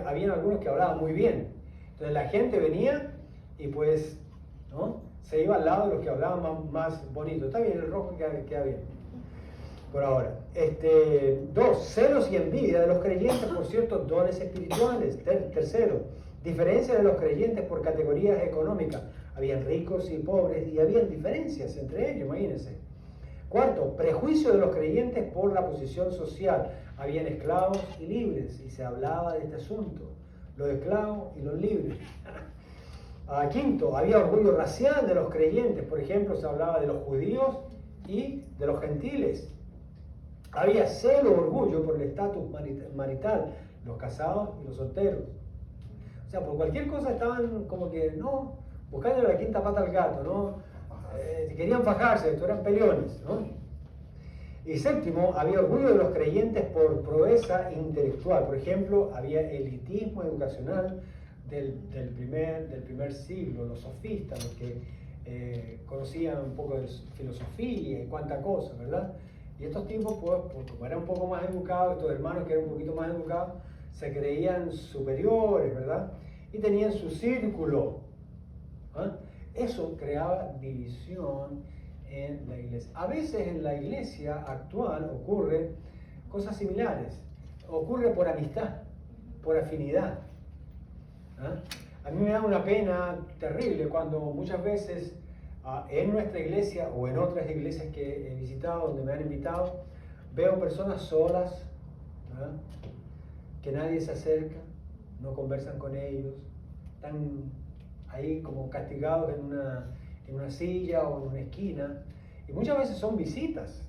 Habían algunos que hablaban muy bien. Entonces la gente venía y pues, ¿no?, se iba al lado de los que hablaban más bonito. Está bien, el rojo queda bien. Por ahora. Dos, celos y envidia de los creyentes por ciertos dones espirituales. Tercero, diferencia de los creyentes por categorías económicas. Habían ricos y pobres y habían diferencias entre ellos, imagínense. Cuarto, prejuicio de los creyentes por la posición social. Habían esclavos y libres y se hablaba de este asunto, los esclavos y los libres. Quinto, había orgullo racial de los creyentes. Por ejemplo, se hablaba de los judíos y de los gentiles. Había celo, orgullo por el estatus marital, los casados y los solteros. O sea, por cualquier cosa estaban como que, no, buscando la quinta pata al gato, ¿no? Querían fajarse, esto eran peleones, ¿no? Y séptimo, había orgullo de los creyentes por proeza intelectual. Por ejemplo, había elitismo educacional del primer siglo, los sofistas, los que conocían un poco de filosofía y cuánta cosa, ¿verdad? Y estos tipos, pues, como eran un poco más educados, estos hermanos que eran un poquito más educados, se creían superiores, ¿verdad? Y tenían su círculo. Eso creaba división en la iglesia. A veces en la iglesia actual ocurre cosas similares. Ocurre por amistad, por afinidad. A mí me da una pena terrible cuando muchas veces en nuestra iglesia o en otras iglesias que he visitado, donde me han invitado, veo personas solas, ¿verdad?, que nadie se acerca, no conversan con ellos, están ahí como castigados en una silla o en una esquina. Y muchas veces son visitas,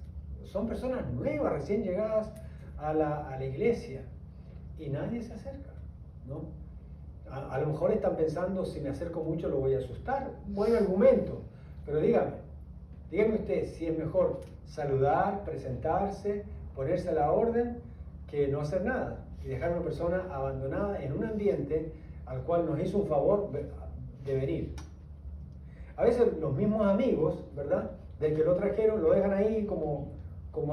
son personas nuevas, recién llegadas a la iglesia, y nadie se acerca, ¿no? A lo mejor están pensando: si me acerco mucho lo voy a asustar. Buen argumento. Pero dígame usted si es mejor saludar, presentarse, ponerse a la orden, que no hacer nada y dejar a una persona abandonada en un ambiente al cual nos hizo un favor de venir. A veces los mismos amigos, ¿verdad?, del que lo trajeron, lo dejan ahí como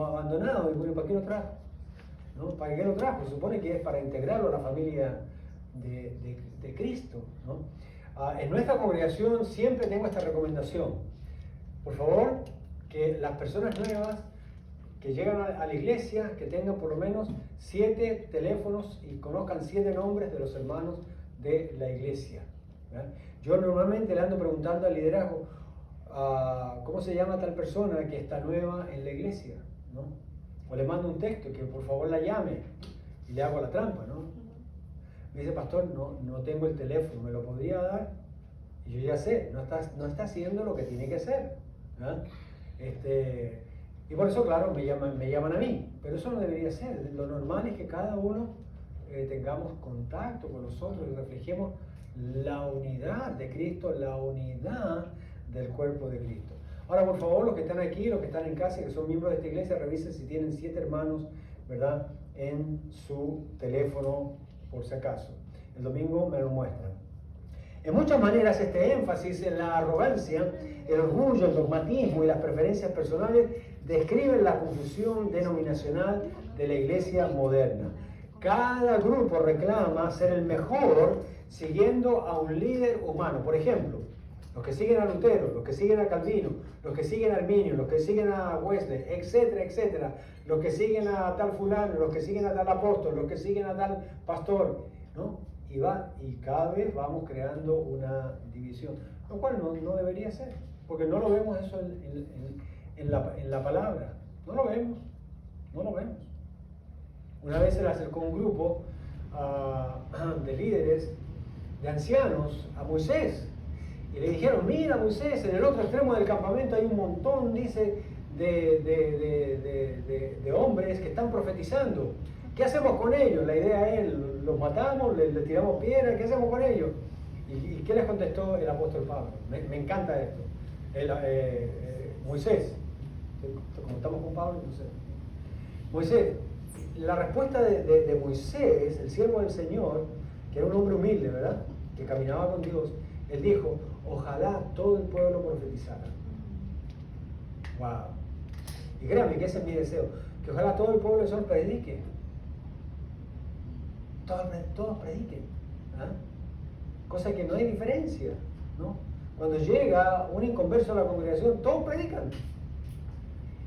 abandonado. Y bueno, ¿para qué lo trajo? ¿No? ¿Para qué lo trajo? Se supone que es para integrarlo a la familia de Cristo, ¿no? En nuestra congregación siempre tengo esta recomendación: por favor, que las personas nuevas que llegan a la iglesia, que tengan por lo menos 7 teléfonos y conozcan 7 nombres de los hermanos de la iglesia, ¿verdad? Yo normalmente le ando preguntando al liderazgo: ¿cómo se llama tal persona que está nueva en la iglesia?, ¿no? O le mando un texto que por favor la llame y le hago la trampa, ¿no? Me dice: pastor, no tengo el teléfono, ¿me lo podría dar? Y yo ya sé, no está haciendo lo que tiene que hacer, ¿verdad? Y por eso, claro, me llaman a mí, pero eso no debería ser. Lo normal es que cada uno tengamos contacto con nosotros y reflejemos la unidad de Cristo, la unidad del cuerpo de Cristo. Ahora, por favor, los que están aquí, los que están en casa y que son miembros de esta iglesia, revisen si tienen 7 hermanos, ¿verdad?, en su teléfono, por si acaso. El domingo me lo muestran. En muchas maneras, este énfasis en la arrogancia, el orgullo, el dogmatismo y las preferencias personales describen la confusión denominacional de la iglesia moderna. Cada grupo reclama ser el mejor siguiendo a un líder humano. Por ejemplo, los que siguen a Lutero, los que siguen a Calvino, los que siguen a Arminio, los que siguen a Wesley, etcétera, etcétera, los que siguen a tal fulano, los que siguen a tal apóstol, los que siguen a tal pastor, ¿no? Y cada vez vamos creando una división, lo cual no debería ser, porque no lo vemos eso en la palabra, no lo vemos. Una vez se le acercó un grupo de líderes, de ancianos, a Moisés, y le dijeron: mira, Moisés, en el otro extremo del campamento hay un montón, dice, de hombres que están profetizando. ¿Qué hacemos con ellos? La idea es, los matamos, le tiramos piedras, ¿qué hacemos con ellos? ¿Y qué les contestó el apóstol Pablo? Me encanta esto. Moisés, como estamos con Pablo, entonces, Moisés, la respuesta de Moisés, el siervo del Señor, que era un hombre humilde, ¿verdad?, que caminaba con Dios, él dijo: ojalá todo el pueblo profetizara. Wow. Y créanme que ese es mi deseo, que ojalá todo el pueblo del Señor predique. Todos prediquen. ¿Ah? Cosa que no hay diferencia, ¿no? Cuando llega un inconverso a la congregación, todos predican.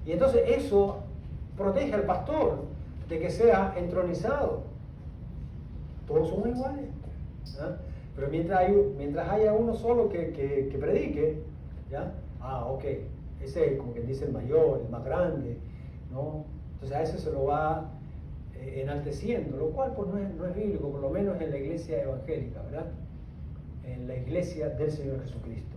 Y entonces eso protege al pastor de que sea entronizado. Todos somos iguales. ¿Ah? Pero mientras haya uno solo que predique, ¿ya? Ok, ese es como quien dice el mayor, el más grande, ¿no? Entonces a ese se lo va enalteciendo, lo cual pues no es bíblico, por lo menos en la iglesia evangélica, ¿verdad? En la iglesia del Señor Jesucristo.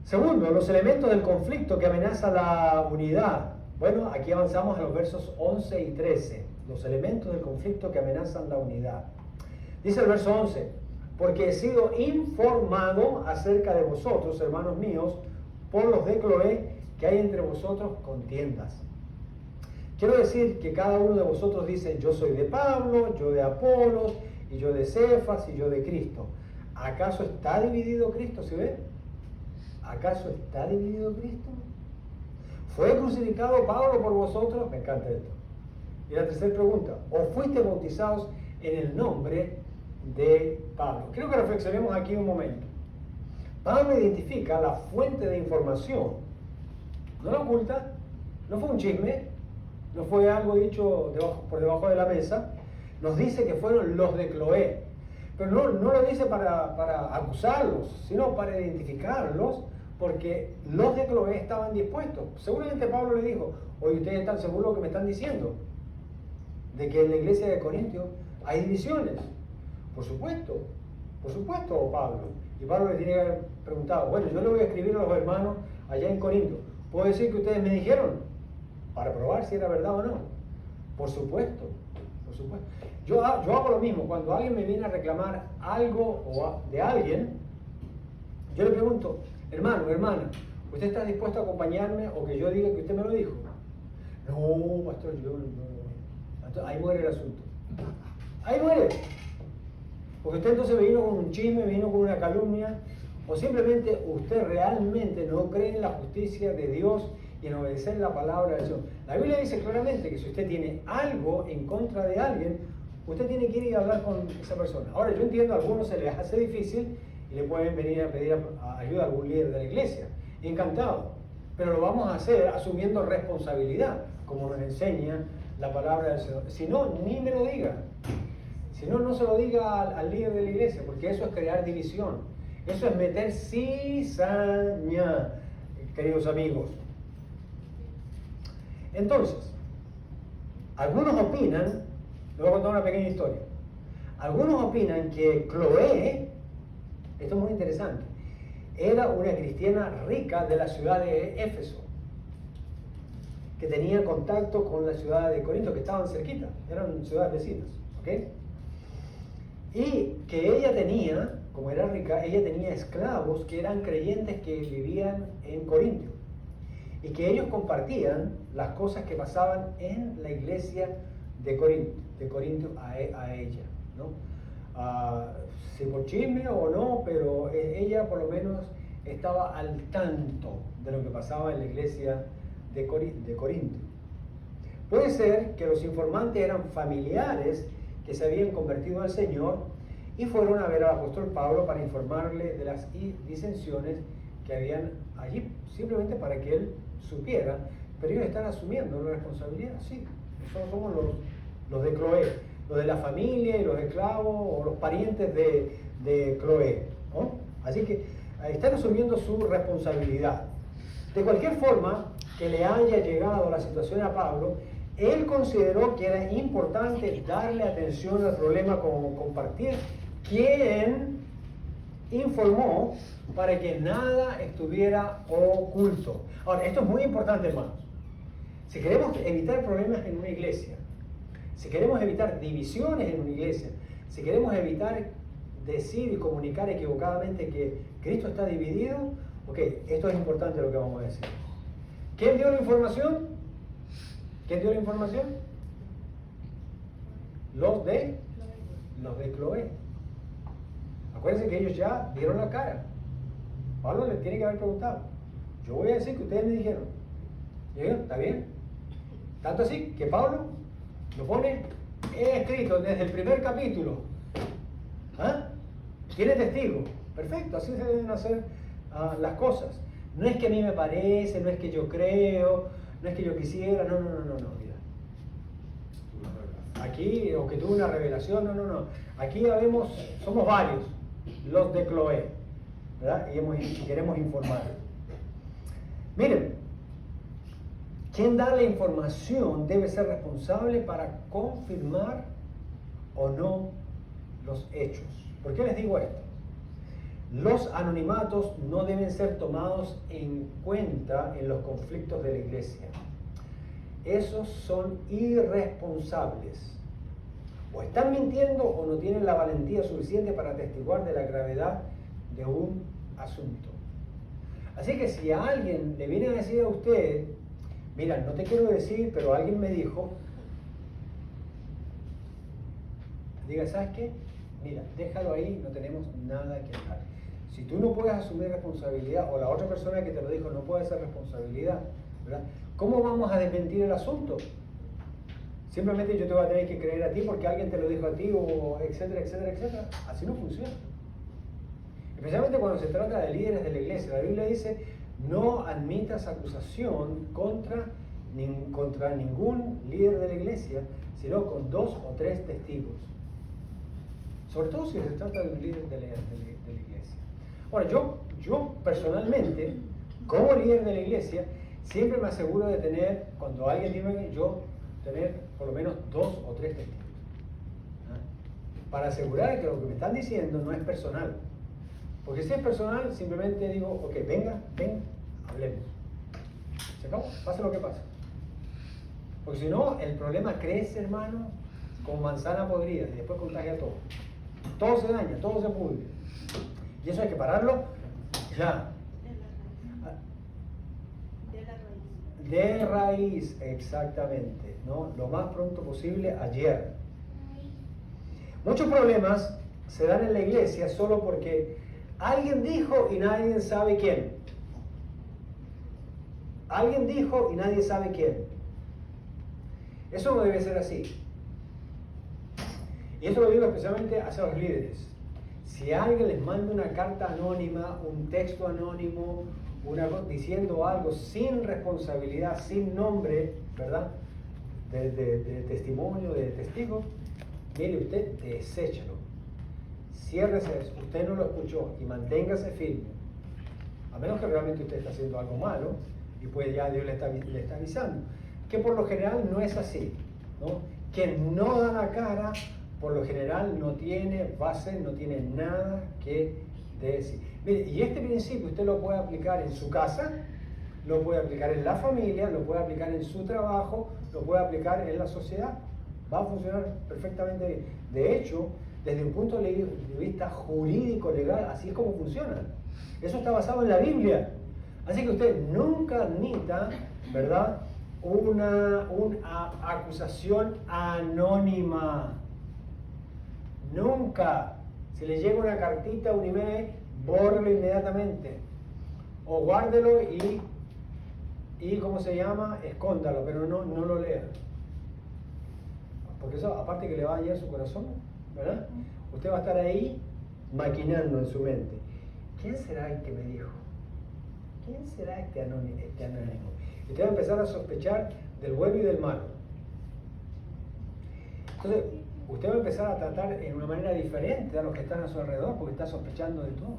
Segundo, los elementos del conflicto que amenaza la unidad. Bueno, aquí avanzamos a los versos 11 y 13. Los elementos del conflicto que amenazan la unidad. Dice el verso 11: porque he sido informado acerca de vosotros, hermanos míos, por los de Cloé, que hay entre vosotros contiendas. Quiero decir que cada uno de vosotros dice: yo soy de Pablo, yo de Apolos, y yo de Cefas, y yo de Cristo. ¿Acaso está dividido Cristo? ¿Sí ven? ¿Acaso está dividido Cristo? ¿Fue crucificado Pablo por vosotros? Me encanta esto. Y la tercera pregunta: ¿o fuiste bautizados en el nombre de Pablo? Quiero que reflexionemos aquí un momento. Pablo identifica la fuente de información. No la oculta, no fue un chisme, no fue algo dicho por debajo de la mesa. Nos dice que fueron los de Cloé. Pero no lo dice para acusarlos, sino para identificarlos, porque los de Cloé estaban dispuestos. Seguramente Pablo le dijo: oye, ¿ustedes están seguros de lo que me están diciendo? De que en la iglesia de Corintios hay divisiones. Por supuesto, Pablo. Y Pablo le tiene que haber preguntado: bueno, yo le voy a escribir a los hermanos allá en Corinto. ¿Puedo decir que ustedes me dijeron? Para probar si era verdad o no. Por supuesto. Yo hago lo mismo. Cuando alguien me viene a reclamar algo de alguien, yo le pregunto: hermano, hermana, ¿usted está dispuesto a acompañarme o que yo diga que usted me lo dijo? No, pastor, yo no. Ahí muere el asunto. Ahí muere. Porque usted entonces vino con un chisme, vino con una calumnia, o simplemente usted realmente no cree en la justicia de Dios y en obedecer la palabra del Señor. La Biblia dice claramente que si usted tiene algo en contra de alguien, usted tiene que ir y hablar con esa persona. Ahora, yo entiendo, a algunos se les hace difícil y le pueden venir a pedir ayuda a algún líder de la iglesia. Encantado. Pero lo vamos a hacer asumiendo responsabilidad, como nos enseña la palabra del Señor. Si no, ni me lo diga. Si no, no se lo diga al líder de la iglesia, porque eso es crear división. Eso es meter cizaña, queridos amigos. Entonces, algunos opinan, les voy a contar una pequeña historia. Algunos opinan que Cloé, esto es muy interesante, era una cristiana rica de la ciudad de Éfeso, que tenía contacto con la ciudad de Corinto, que estaban cerquita, eran ciudades vecinas, ¿ok? Y que ella tenía como era rica, ella tenía esclavos que eran creyentes que vivían en Corintio y que ellos compartían las cosas que pasaban en la iglesia de Corintio a ella, ¿no? Si por chisme o no, pero ella por lo menos estaba al tanto de lo que pasaba en la iglesia de Corintio. Puede ser que los informantes eran familiares que se habían convertido al Señor y fueron a ver al apóstol Pablo para informarle de las disensiones que habían allí, simplemente para que él supiera, pero ellos están asumiendo la responsabilidad. Sí, nosotros somos los de Cloé, los de la familia y los esclavos o los parientes de Cloé, ¿no? Así que están asumiendo su responsabilidad. De cualquier forma que le haya llegado la situación a Pablo, él consideró que era importante darle atención al problema, como compartir quién informó para que nada estuviera oculto. Ahora, esto es muy importante, hermanos. Si queremos evitar problemas en una iglesia, si queremos evitar divisiones en una iglesia, si queremos evitar decir y comunicar equivocadamente que Cristo está dividido, ok, esto es importante lo que vamos a decir. ¿Quién dio la información? ¿Quién dio la información? Los de Cloé. Acuérdense que ellos ya dieron la cara. Pablo les tiene que haber preguntado. Yo voy a decir que ustedes me dijeron. ¿Y ellos? ¿Está bien? Tanto así que Pablo lo pone escrito desde el primer capítulo. ¿Ah? Tiene testigo. Perfecto, así se deben hacer las cosas. No es que a mí me parece, no es que yo creo, no es que yo quisiera, no, mira. Aquí, o que tuve una revelación, no. Aquí somos varios, los de Cloé, ¿verdad? Y queremos informar. Miren, quien da la información debe ser responsable para confirmar o no los hechos. ¿Por qué les digo esto? Los anonimatos no deben ser tomados en cuenta en los conflictos de la iglesia. Esos son irresponsables. O están mintiendo o no tienen la valentía suficiente para atestiguar de la gravedad de un asunto. Así que si a alguien le viene a decir a usted, mira, no te quiero decir, pero alguien me dijo, diga, ¿sabes qué? Mira, déjalo ahí, no tenemos nada que hablar. Si tú no puedes asumir responsabilidad, o la otra persona que te lo dijo no puede hacer responsabilidad, ¿verdad? ¿Cómo vamos a desmentir el asunto? Simplemente yo te voy a tener que creer a ti porque alguien te lo dijo a ti, o etcétera, etcétera, etcétera. Así no funciona. Especialmente cuando se trata de líderes de la iglesia. La Biblia dice, no admitas acusación contra ningún líder de la iglesia, sino con 2 o 3 testigos. Sobre todo si se trata de un líder de la iglesia. Ahora, yo personalmente, como líder de la iglesia, siempre me aseguro de tener, cuando alguien tiene, yo tener por lo menos 2 o 3 testigos. ¿Ah? Para asegurar que lo que me están diciendo no es personal. Porque si es personal, simplemente digo, ok, venga, hablemos. ¿Se acabó? Pase lo que pase. Porque si no, el problema crece, hermano, como manzana podrida y después contagia a todo. Todo se daña, todo se pudre. Y eso hay que pararlo ya. De raíz, exactamente, ¿no? Lo más pronto posible, ayer. Muchos problemas se dan en la iglesia solo porque alguien dijo y nadie sabe quién. Alguien dijo y nadie sabe quién. Eso no debe ser así. Y esto lo digo especialmente hacia los líderes. Si alguien les manda una carta anónima, un texto anónimo, diciendo algo sin responsabilidad, sin nombre, ¿verdad? De testimonio, de testigo, mire usted, deséchalo. Ciérrese eso. Usted no lo escuchó y manténgase firme. A menos que realmente usted está haciendo algo malo y pues ya Dios le está avisando. Que por lo general no es así, ¿no? Quien no da la cara, por lo general no tiene base, no tiene nada que decir. Mire, y este principio usted lo puede aplicar en su casa, lo puede aplicar en la familia, lo puede aplicar en su trabajo, lo puede aplicar en la sociedad. Va a funcionar perfectamente bien. De hecho, desde un punto de vista jurídico, legal, así es como funciona. Eso está basado en la Biblia. Así que usted nunca admita, ¿verdad?, una acusación anónima. Nunca. Si le llega una cartita, un email, bórrelo inmediatamente. O guárdelo y ¿cómo se llama? Escóndalo, pero no lo lea. Porque eso, aparte que le va a dañar su corazón, ¿verdad? Usted va a estar ahí maquinando en su mente. ¿Quién será el que me dijo? ¿Quién será este anónimo? Y usted va a empezar a sospechar del bueno y del malo. Entonces, usted va a empezar a tratar en una manera diferente a los que están a su alrededor porque está sospechando de todo.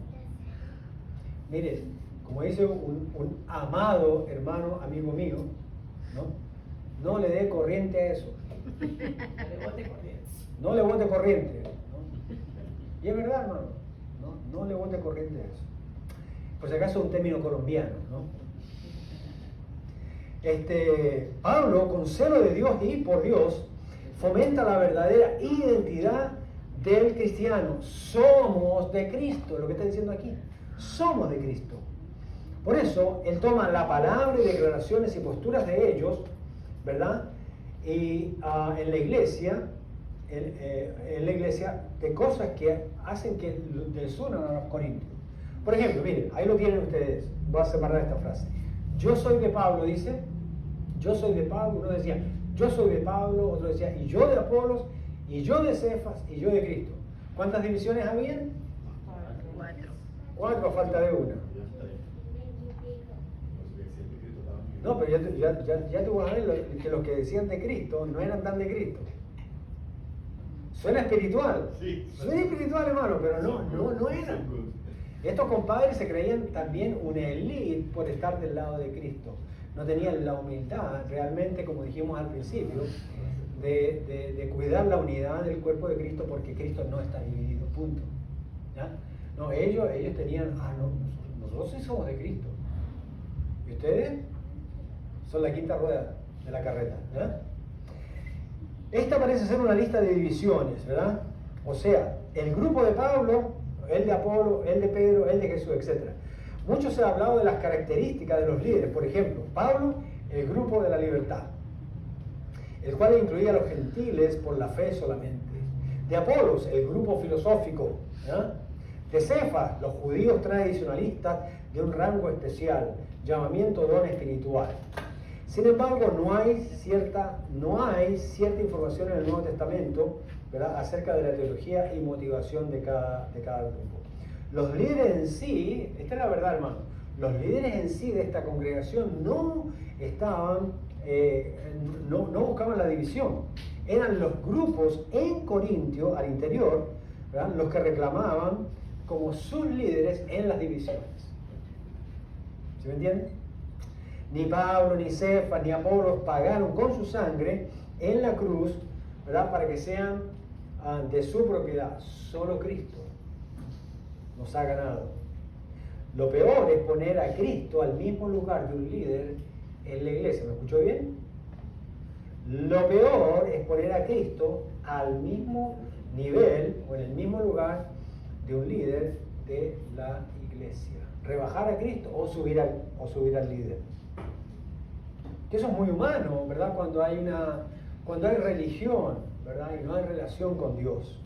Mire, como dice un amado hermano, amigo mío, no le dé corriente a eso. No le bote corriente. ¿No? Y es verdad, hermano. No le bote corriente a eso. Por si acaso es un término colombiano, ¿no? Pablo, con celo de Dios y por Dios, fomenta la verdadera identidad del cristiano. Somos de Cristo, lo que está diciendo aquí. Somos de Cristo. Por eso, él toma la palabra y declaraciones y posturas de ellos, ¿verdad? Y en la iglesia, de cosas que hacen que desunan a los corintios. Por ejemplo, miren, ahí lo tienen ustedes. Voy a separar esta frase. Yo soy de Pablo, dice. Yo soy de Pablo. Uno decía, yo soy de Pablo. Otro decía, y yo de Apolos, y yo de Cefas, y yo de Cristo. ¿Cuántas divisiones habían? 4 a falta de una. No, pero ya te voy a ver que los que decían de Cristo no eran tan de Cristo. Suena espiritual. Sí. Suena espiritual, hermano, pero no eran. Estos compadres se creían también una élite por estar del lado de Cristo. No tenían la humildad, realmente, como dijimos al principio, de cuidar la unidad del cuerpo de Cristo porque Cristo no está dividido, punto. ¿Ya? No, ellos tenían, nosotros sí somos de Cristo. ¿Y ustedes? Son la quinta rueda de la carreta. ¿Ya? Esta parece ser una lista de divisiones, ¿verdad? O sea, el grupo de Pablo, el de Apolo, el de Pedro, el de Jesús, etc. Mucho se ha hablado de las características de los líderes. Por ejemplo, Pablo, el grupo de la libertad, el cual incluía a los gentiles por la fe solamente. De Apolos, el grupo filosófico. ¿Ya? De Cefas, los judíos tradicionalistas de un rango especial, llamamiento don espiritual. Sin embargo, no hay cierta información en el Nuevo Testamento, ¿verdad?, acerca de la teología y motivación de cada grupo. Los líderes en sí, esta es la verdad, hermano, los líderes en sí de esta congregación no buscaban la división. Eran los grupos en Corintio, al interior, ¿verdad?, los que reclamaban como sus líderes en las divisiones. ¿Se me entiende? Ni Pablo, ni Cefas, ni Apolos pagaron con su sangre en la cruz, ¿verdad?, para que sean de su propiedad. Solo Cristo nos ha ganado. Lo peor es poner a Cristo al mismo lugar de un líder en la iglesia. ¿Me escuchó bien? Lo peor es poner a Cristo al mismo nivel o en el mismo lugar de un líder de la iglesia. Rebajar a Cristo o subir al líder. Que eso es muy humano, ¿verdad? Cuando hay religión, ¿verdad?, y no hay relación con Dios.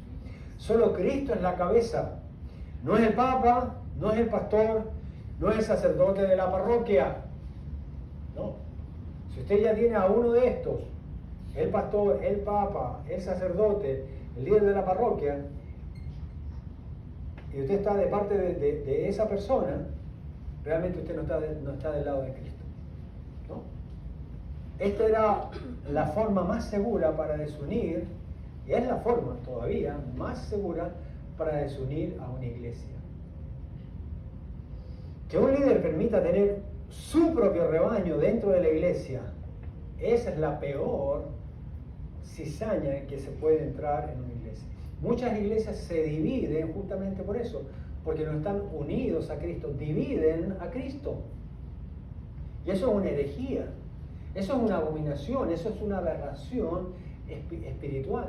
Solo Cristo es la cabeza. No es el Papa, no es el pastor, no es el sacerdote de la parroquia. No. Si usted ya tiene a uno de estos, el pastor, el Papa, el sacerdote, el líder de la parroquia, y usted está de parte de esa persona, realmente usted no está del lado de Cristo. ¿No? Esta era la forma más segura para desunir, y es la forma todavía más segura para desunir a una iglesia. Que un líder permita tener su propio rebaño dentro de la iglesia, esa es la peor cizaña que se puede entrar en una iglesia. Muchas iglesias se dividen justamente por eso, porque no están unidos a Cristo, dividen a Cristo. Y eso es una herejía, eso es una abominación, eso es una aberración espiritual.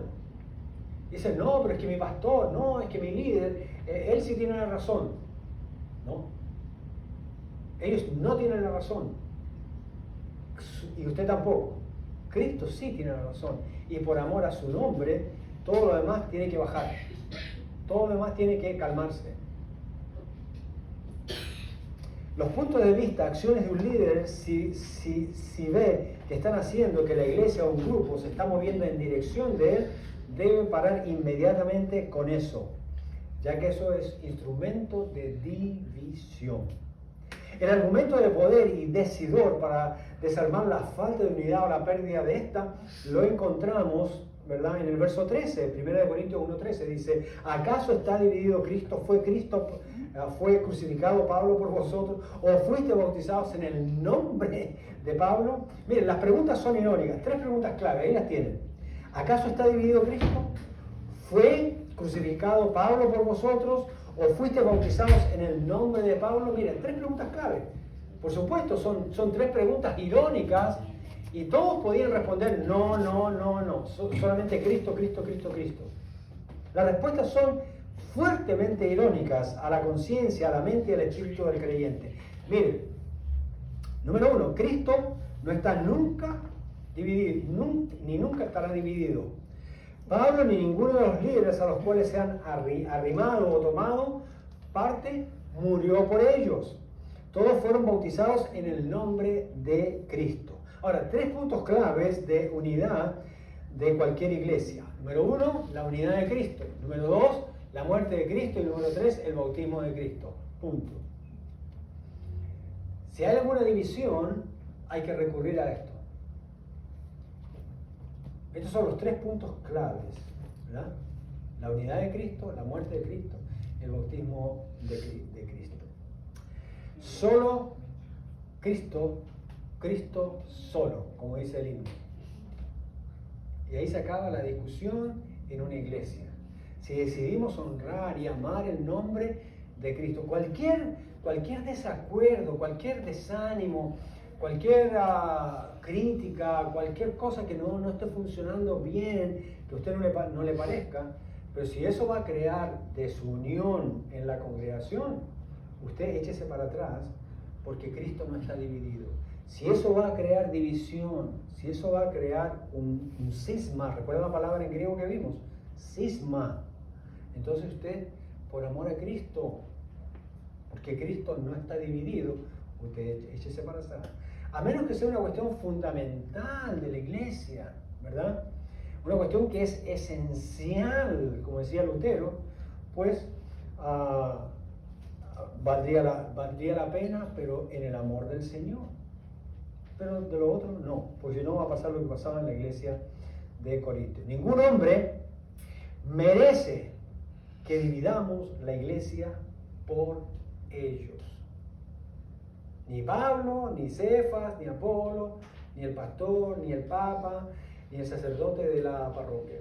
Dicen, no, pero es que mi pastor, no, es que mi líder, él sí tiene la razón. No. Ellos no tienen la razón. Y usted tampoco. Cristo sí tiene la razón. Y por amor a su nombre, todo lo demás tiene que bajar. Todo lo demás tiene que calmarse. Los puntos de vista, acciones de un líder, si ve que están haciendo que la iglesia o un grupo se está moviendo en dirección de él, debe parar inmediatamente con eso, ya que eso es instrumento de división. El argumento de poder y decidor para desarmar la falta de unidad o la pérdida de esta, lo encontramos, ¿verdad? En el verso 13, 1 Corintios 1:13, dice, ¿acaso está dividido Cristo? ¿Fue crucificado Pablo por vosotros? ¿O fuiste bautizados en el nombre de Pablo? Miren, las preguntas son irónicas, 3 preguntas clave, ahí las tienen. ¿Acaso está dividido Cristo? ¿Fue crucificado Pablo por vosotros? ¿O fuiste bautizados en el nombre de Pablo? Miren, 3 preguntas clave. Por supuesto, son 3 preguntas irónicas y todos podían responder no, solamente Cristo, Cristo, Cristo, Cristo. Las respuestas son fuertemente irónicas a la conciencia, a la mente y al espíritu del creyente. Miren, número 1, Cristo no está nunca dividido, ni nunca estará dividido. Pablo ni ninguno de los líderes a los cuales se han arrimado o tomado parte murió por ellos. Todos fueron bautizados en el nombre de Cristo. Ahora, 3 puntos claves de unidad de cualquier iglesia. Número 1, la unidad de Cristo. Número 2, la muerte de Cristo. Y número 3, el bautismo de Cristo. Punto. Si hay alguna división, hay que recurrir a esto. Estos son los 3 puntos claves, ¿verdad? La unidad de Cristo, la muerte de Cristo, el bautismo de Cristo. Solo Cristo, Cristo solo, como dice el himno. Y ahí se acaba la discusión en una iglesia. Si decidimos honrar y amar el nombre de Cristo, cualquier desacuerdo, cualquier desánimo, cualquier crítica, cualquier cosa que no esté funcionando bien, que a usted no le parezca, pero si eso va a crear desunión en la congregación, usted échese para atrás, porque Cristo no está dividido. Si eso va a crear división, si eso va a crear un cisma, ¿recuerda la palabra en griego que vimos? Cisma. Entonces usted, por amor a Cristo, porque Cristo no está dividido, usted échese para atrás. A menos que sea una cuestión fundamental de la iglesia, ¿verdad? Una cuestión que es esencial, como decía Lutero, pues valdría la pena, pero en el amor del Señor. Pero de lo otro no, porque si no va a pasar lo que pasaba en la iglesia de Corinto. Ningún hombre merece que dividamos la iglesia por ellos. Ni Pablo, ni Cefas, ni Apolo, ni el pastor, ni el papa, ni el sacerdote de la parroquia.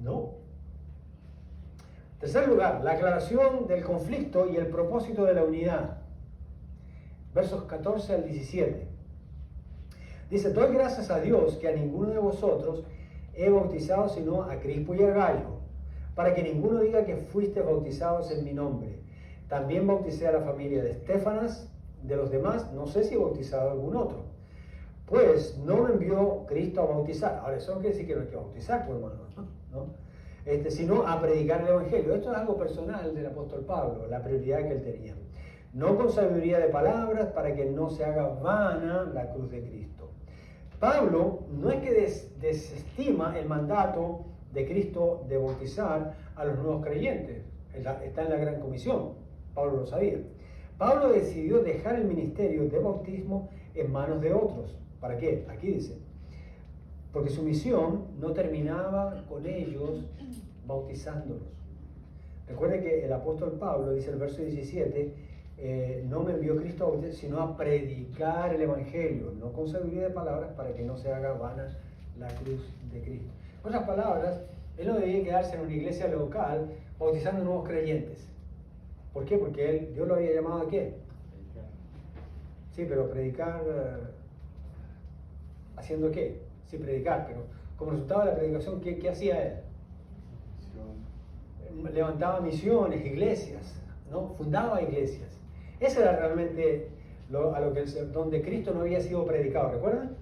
No. En tercer lugar, la aclaración del conflicto y el propósito de la unidad. Versos 14 al 17. Dice, doy gracias a Dios que a ninguno de vosotros he bautizado sino a Crispo y a Gayo, para que ninguno diga que fuiste bautizados en mi nombre. También bauticé a la familia de Estéfanas, de los demás, no sé si he bautizado a algún otro. Pues no me envió Cristo a bautizar. Ahora, eso no quiere decir que no hay que bautizar, pues, hermano, ¿no? Sino a predicar el Evangelio. Esto es algo personal del apóstol Pablo, la prioridad que él tenía. No con sabiduría de palabras, para que no se haga vana la cruz de Cristo. Pablo no es que desestima el mandato de Cristo de bautizar a los nuevos creyentes. Está en la Gran Comisión. Pablo lo sabía. Pablo decidió dejar el ministerio de bautismo en manos de otros. ¿Para qué? Aquí dice. Porque su misión no terminaba con ellos bautizándolos. Recuerde que el apóstol Pablo, dice el verso 17, no me envió Cristo a bautizar, sino a predicar el Evangelio, no con sabiduría de palabras, para que no se haga vana la cruz de Cristo. Con esas palabras, él no debía quedarse en una iglesia local bautizando nuevos creyentes. ¿Por qué? Porque Dios lo había llamado ¿a qué? Sí, pero predicar, ¿haciendo qué? Sí, predicar, pero como resultado de la predicación, ¿qué hacía él? levantaba misiones, iglesias, ¿no? Fundaba iglesias. Ese era realmente donde Cristo no había sido predicado, ¿recuerdan?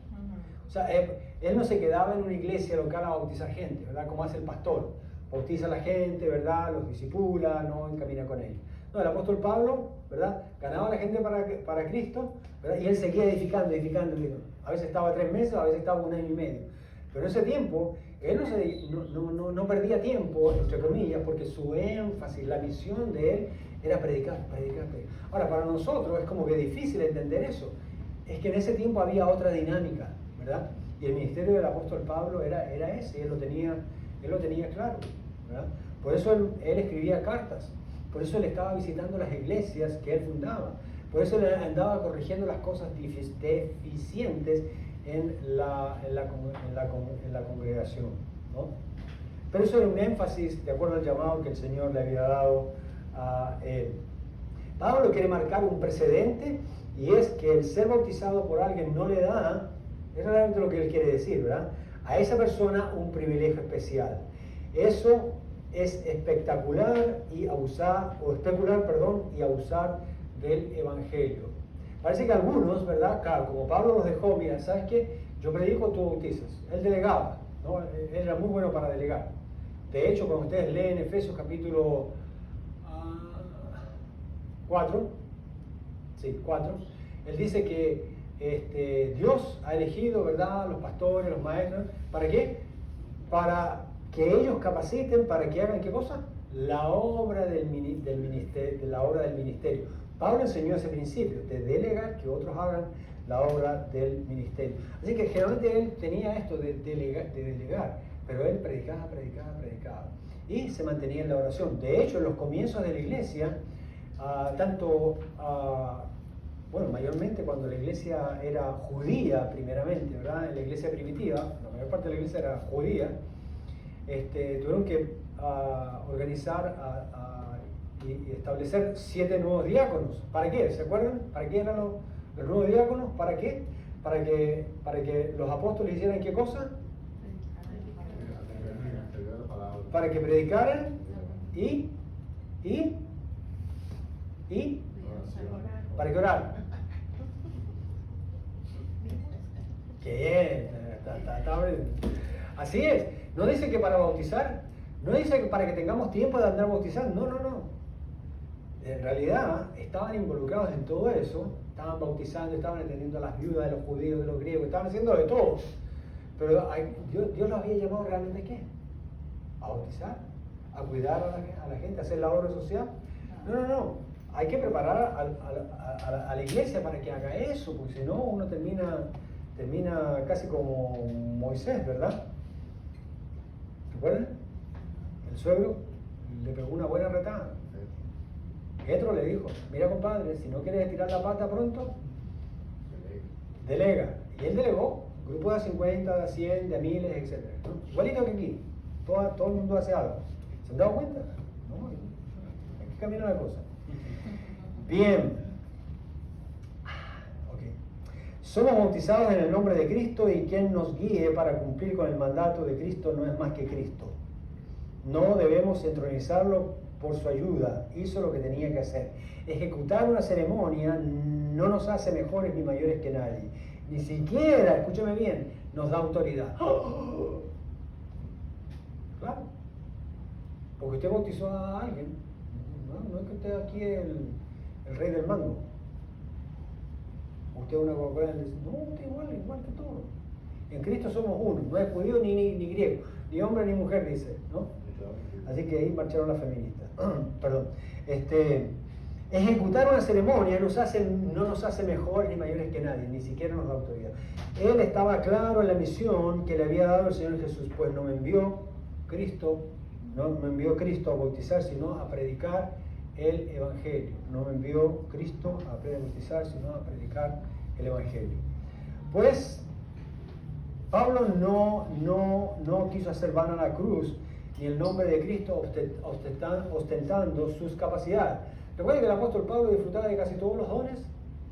O sea, él no se quedaba en una iglesia local a bautizar gente, ¿verdad? Como hace el pastor. Bautiza a la gente, ¿verdad? Los disipula, no encamina con ellos. No, el apóstol Pablo, ¿verdad? Ganaba a la gente para Cristo, ¿verdad? Y él seguía edificando. A veces estaba 3 meses, a veces estaba 1 año y medio. Pero en ese tiempo, él no perdía tiempo, entre comillas, porque su énfasis, la misión de él era predicar. Ahora, para nosotros es como que difícil entender eso. Es que en ese tiempo había otra dinámica, ¿verdad? Y el ministerio del apóstol Pablo era ese, él lo tenía claro, ¿verdad? Por eso él escribía cartas, por eso él estaba visitando las iglesias que él fundaba, por eso él andaba corrigiendo las cosas deficientes en la congregación, ¿no? Pero eso era un énfasis de acuerdo al llamado que el Señor le había dado a él. Pablo quiere marcar un precedente, y es que el ser bautizado por alguien no le da, es realmente lo que él quiere decir, ¿verdad?, a esa persona un privilegio especial. Eso es especular y abusar del evangelio. Parece que algunos, ¿verdad?, claro, como Pablo los dejó, mira, ¿sabes qué? Yo predico, tú bautizas. Él delegaba, ¿no? Él era muy bueno para delegar. De hecho, cuando ustedes leen Efesios capítulo 4, él dice que Dios ha elegido, ¿verdad?, los pastores, los maestros, ¿para qué? Para que ellos capaciten, para que hagan, ¿qué cosa? La obra del ministerio. Pablo enseñó ese principio, de delegar, que otros hagan la obra del ministerio. Así que generalmente él tenía esto de delegar, pero él predicaba. Y se mantenía en la oración. De hecho, en los comienzos de la iglesia, mayormente cuando la iglesia era judía primeramente, ¿verdad? En la iglesia primitiva, la mayor parte de la iglesia era judía, tuvieron que organizar y establecer 7 nuevos diáconos. ¿Para qué? ¿Se acuerdan? ¿Para qué eran los nuevos diáconos? ¿Para qué? Para que los apóstoles hicieran ¿qué cosa? Para que predicaran y para que oraran. ¿Qué? Así es. No dice que para bautizar, no dice que para que tengamos tiempo de andar bautizando. No. En realidad estaban involucrados en todo eso, estaban bautizando, estaban atendiendo a las viudas de los judíos, de los griegos, estaban haciendo de todo. Pero Dios los había llamado realmente ¿a qué? ¿A bautizar? ¿A cuidar a la gente? ¿A hacer la obra social? No. Hay que preparar a la iglesia para que haga eso, porque si no uno termina casi como Moisés, ¿verdad? ¿Recuerdan? El suegro le pegó una buena retada. Jetro le dijo, mira compadre, si no quieres tirar la pata pronto, delega. Y él delegó, grupo de 50, de 100, de miles, etc. ¿No? Igualito que aquí, todo el mundo hace algo. ¿Se han dado cuenta? No, aquí camina la cosa. Bien. Okay. Somos bautizados en el nombre de Cristo, y quien nos guíe para cumplir con el mandato de Cristo no es más que Cristo. No debemos entronizarlo por su ayuda. Hizo lo que tenía que hacer. Ejecutar una ceremonia no nos hace mejores ni mayores que nadie. Ni siquiera, escúchame bien, nos da autoridad. ¡Oh! Claro. Porque usted bautizó a alguien. No es que usted aquí es el rey del mango. Usted es una Coca-Cola y dice, no, usted igual que todos. En Cristo somos uno, no es judío ni griego, ni hombre ni mujer, dice, ¿no? Así que ahí marcharon las feministas. Perdón. Ejecutar una ceremonia no nos hace mejores ni mayores que nadie, ni siquiera nos da autoridad. Él estaba claro en la misión que le había dado el Señor Jesús, pues no me envió Cristo a bautizar, sino a predicar el Evangelio. No me envió Cristo a bautizar, sino a predicar el Evangelio. Pues Pablo no quiso hacer vana la cruz ni el nombre de Cristo ostentando sus capacidades. Recuerden que el apóstol Pablo disfrutaba de casi todos los dones.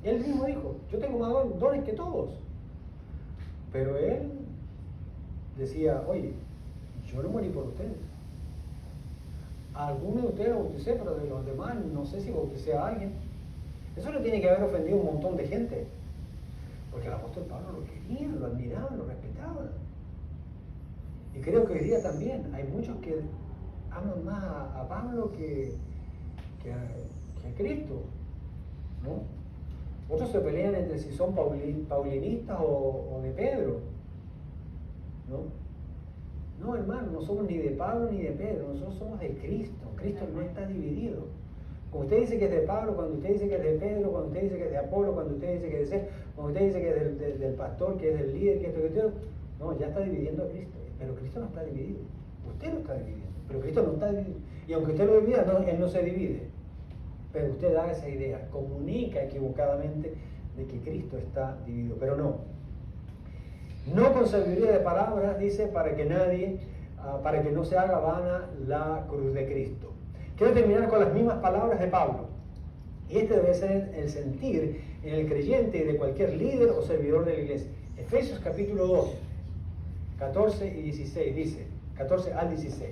Él mismo dijo, yo tengo más dones que todos. Pero él decía, oye, yo no morí por ustedes. A algunos de ustedes lo bauticé, pero de los demás no sé si bauticé a alguien. Eso le tiene que haber ofendido a un montón de gente. Porque el apóstol Pablo lo querían, lo admiraban, lo respetaban. Y creo que hoy día también hay muchos que aman más a Pablo que a Cristo, ¿no? Otros se pelean entre si son paulinistas o de Pedro, ¿no? No, hermano, no somos ni de Pablo ni de Pedro, nosotros somos de Cristo. Cristo no está dividido. Cuando usted dice que es de Pablo, cuando usted dice que es de Pedro, cuando usted dice que es de Apolo, cuando usted dice que es de César, cuando usted dice que es del pastor, que es del líder, que esto, no, ya está dividiendo a Cristo. Pero Cristo no está dividido. Usted lo está dividiendo, pero Cristo no está dividido. Y aunque usted lo divida, no, Él no se divide. Pero usted da esa idea, comunica equivocadamente de que Cristo está dividido, pero no. No con sabiduría de palabras, dice, para que no se haga vana la cruz de Cristo. Quiero terminar con las mismas palabras de Pablo. Y este debe ser el sentir en el creyente y de cualquier líder o servidor de la iglesia. Efesios capítulo 2, 14 y 16, dice, 14 al 16.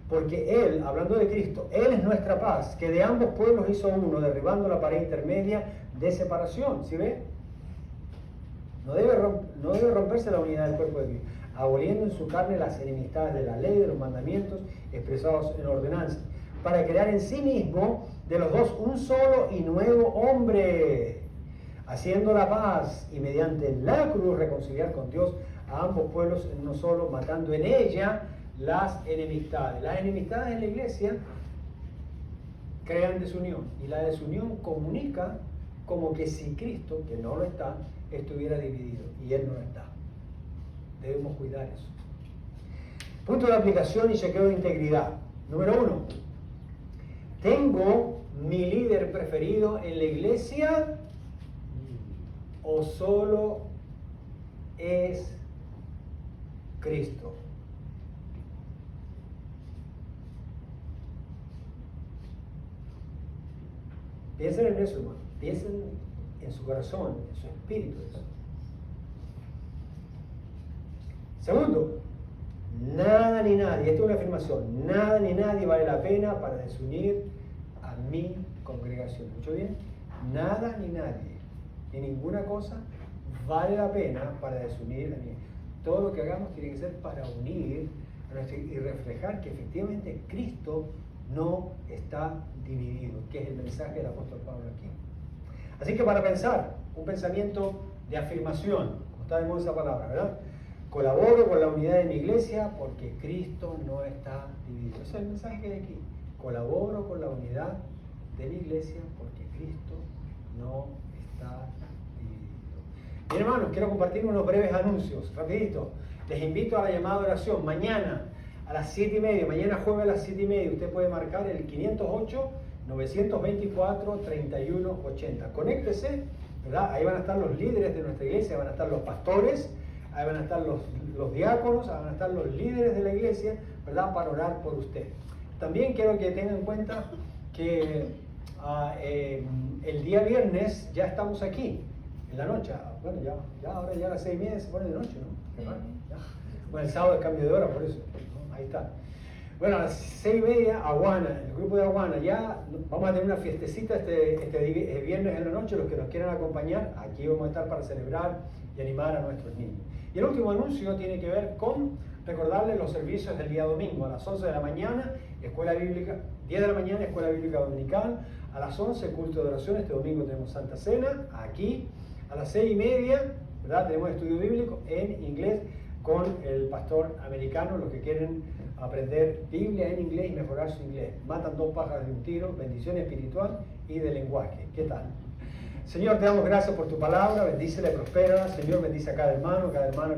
Porque Él, hablando de Cristo, Él es nuestra paz, que de ambos pueblos hizo uno, derribando la pared intermedia de separación. ¿Sí ve? No debe romperse la unidad del cuerpo de Cristo, aboliendo en su carne las enemistades de la ley, de los mandamientos expresados en ordenanza, para crear en sí mismo de los dos un solo y nuevo hombre, haciendo la paz y mediante la cruz reconciliar con Dios a ambos pueblos en uno solo, matando en ella las enemistades. Las enemistades en la iglesia crean desunión, y la desunión comunica como que si Cristo, que no lo está, estuviera dividido, y Él no lo está. Debemos cuidar eso. Punto de aplicación y chequeo de integridad. Número 1. ¿Tengo mi líder preferido en la iglesia o solo es Cristo? Piensen en eso, hermano. Piensen en su corazón, en su espíritu. Eso. Segundo, nada ni nadie, esta es una afirmación, nada ni nadie vale la pena para desunir a mi congregación. ¿Escuchó bien? Nada ni nadie, ni ninguna cosa vale la pena para desunir a mí. Todo lo que hagamos tiene que ser para unir y reflejar que efectivamente Cristo no está dividido, que es el mensaje del apóstol Pablo aquí. Así que para pensar, un pensamiento de afirmación, como está de moda esa palabra, ¿verdad? Colaboro con la unidad de mi iglesia porque Cristo no está dividido. Ese es el mensaje que hay aquí. Colaboro con la unidad de mi iglesia porque Cristo no está dividido. Bien, hermanos, quiero compartir unos breves anuncios, rapidito. Les invito a la llamada de oración mañana a las 7:30, mañana jueves a las 7:30. Usted puede marcar el 508-924-3180. Conéctese, ¿verdad? Ahí van a estar los líderes de nuestra iglesia, van a estar los pastores, ahí van a estar los diáconos, ahí van a estar los líderes de la iglesia, ¿verdad? Para orar por usted. También quiero que tengan en cuenta que el día viernes ya estamos aquí, en la noche. Bueno, ya ahora ya a las 6:30 se pone de noche, ¿no? Qué raro, ya. Bueno, el sábado es cambio de hora, por eso, ¿no? Ahí está. Bueno, a las 6:30, Aguana, el grupo de Aguana, ya vamos a tener una fiestecita este viernes en la noche. Los que nos quieran acompañar, aquí vamos a estar para celebrar y animar a nuestros niños. Y el último anuncio tiene que ver con recordarles los servicios del día domingo. A las 11 de la mañana, escuela bíblica, 10 de la mañana, escuela bíblica dominical. A las 11, culto de oración. Este domingo tenemos Santa Cena, aquí. A las 6:30, ¿verdad? Tenemos estudio bíblico en inglés con el pastor americano, los que quieren aprender Biblia en inglés y mejorar su inglés. Matan dos pájaros de un tiro, bendición espiritual y de lenguaje. ¿Qué tal? Señor, te damos gracias por tu palabra, bendícela y prospera. Señor, bendice a cada hermano que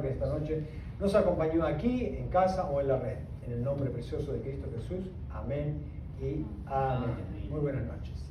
esta noche nos acompañó aquí, en casa o en la red. En el nombre precioso de Cristo Jesús. Amén y amén. Muy buenas noches.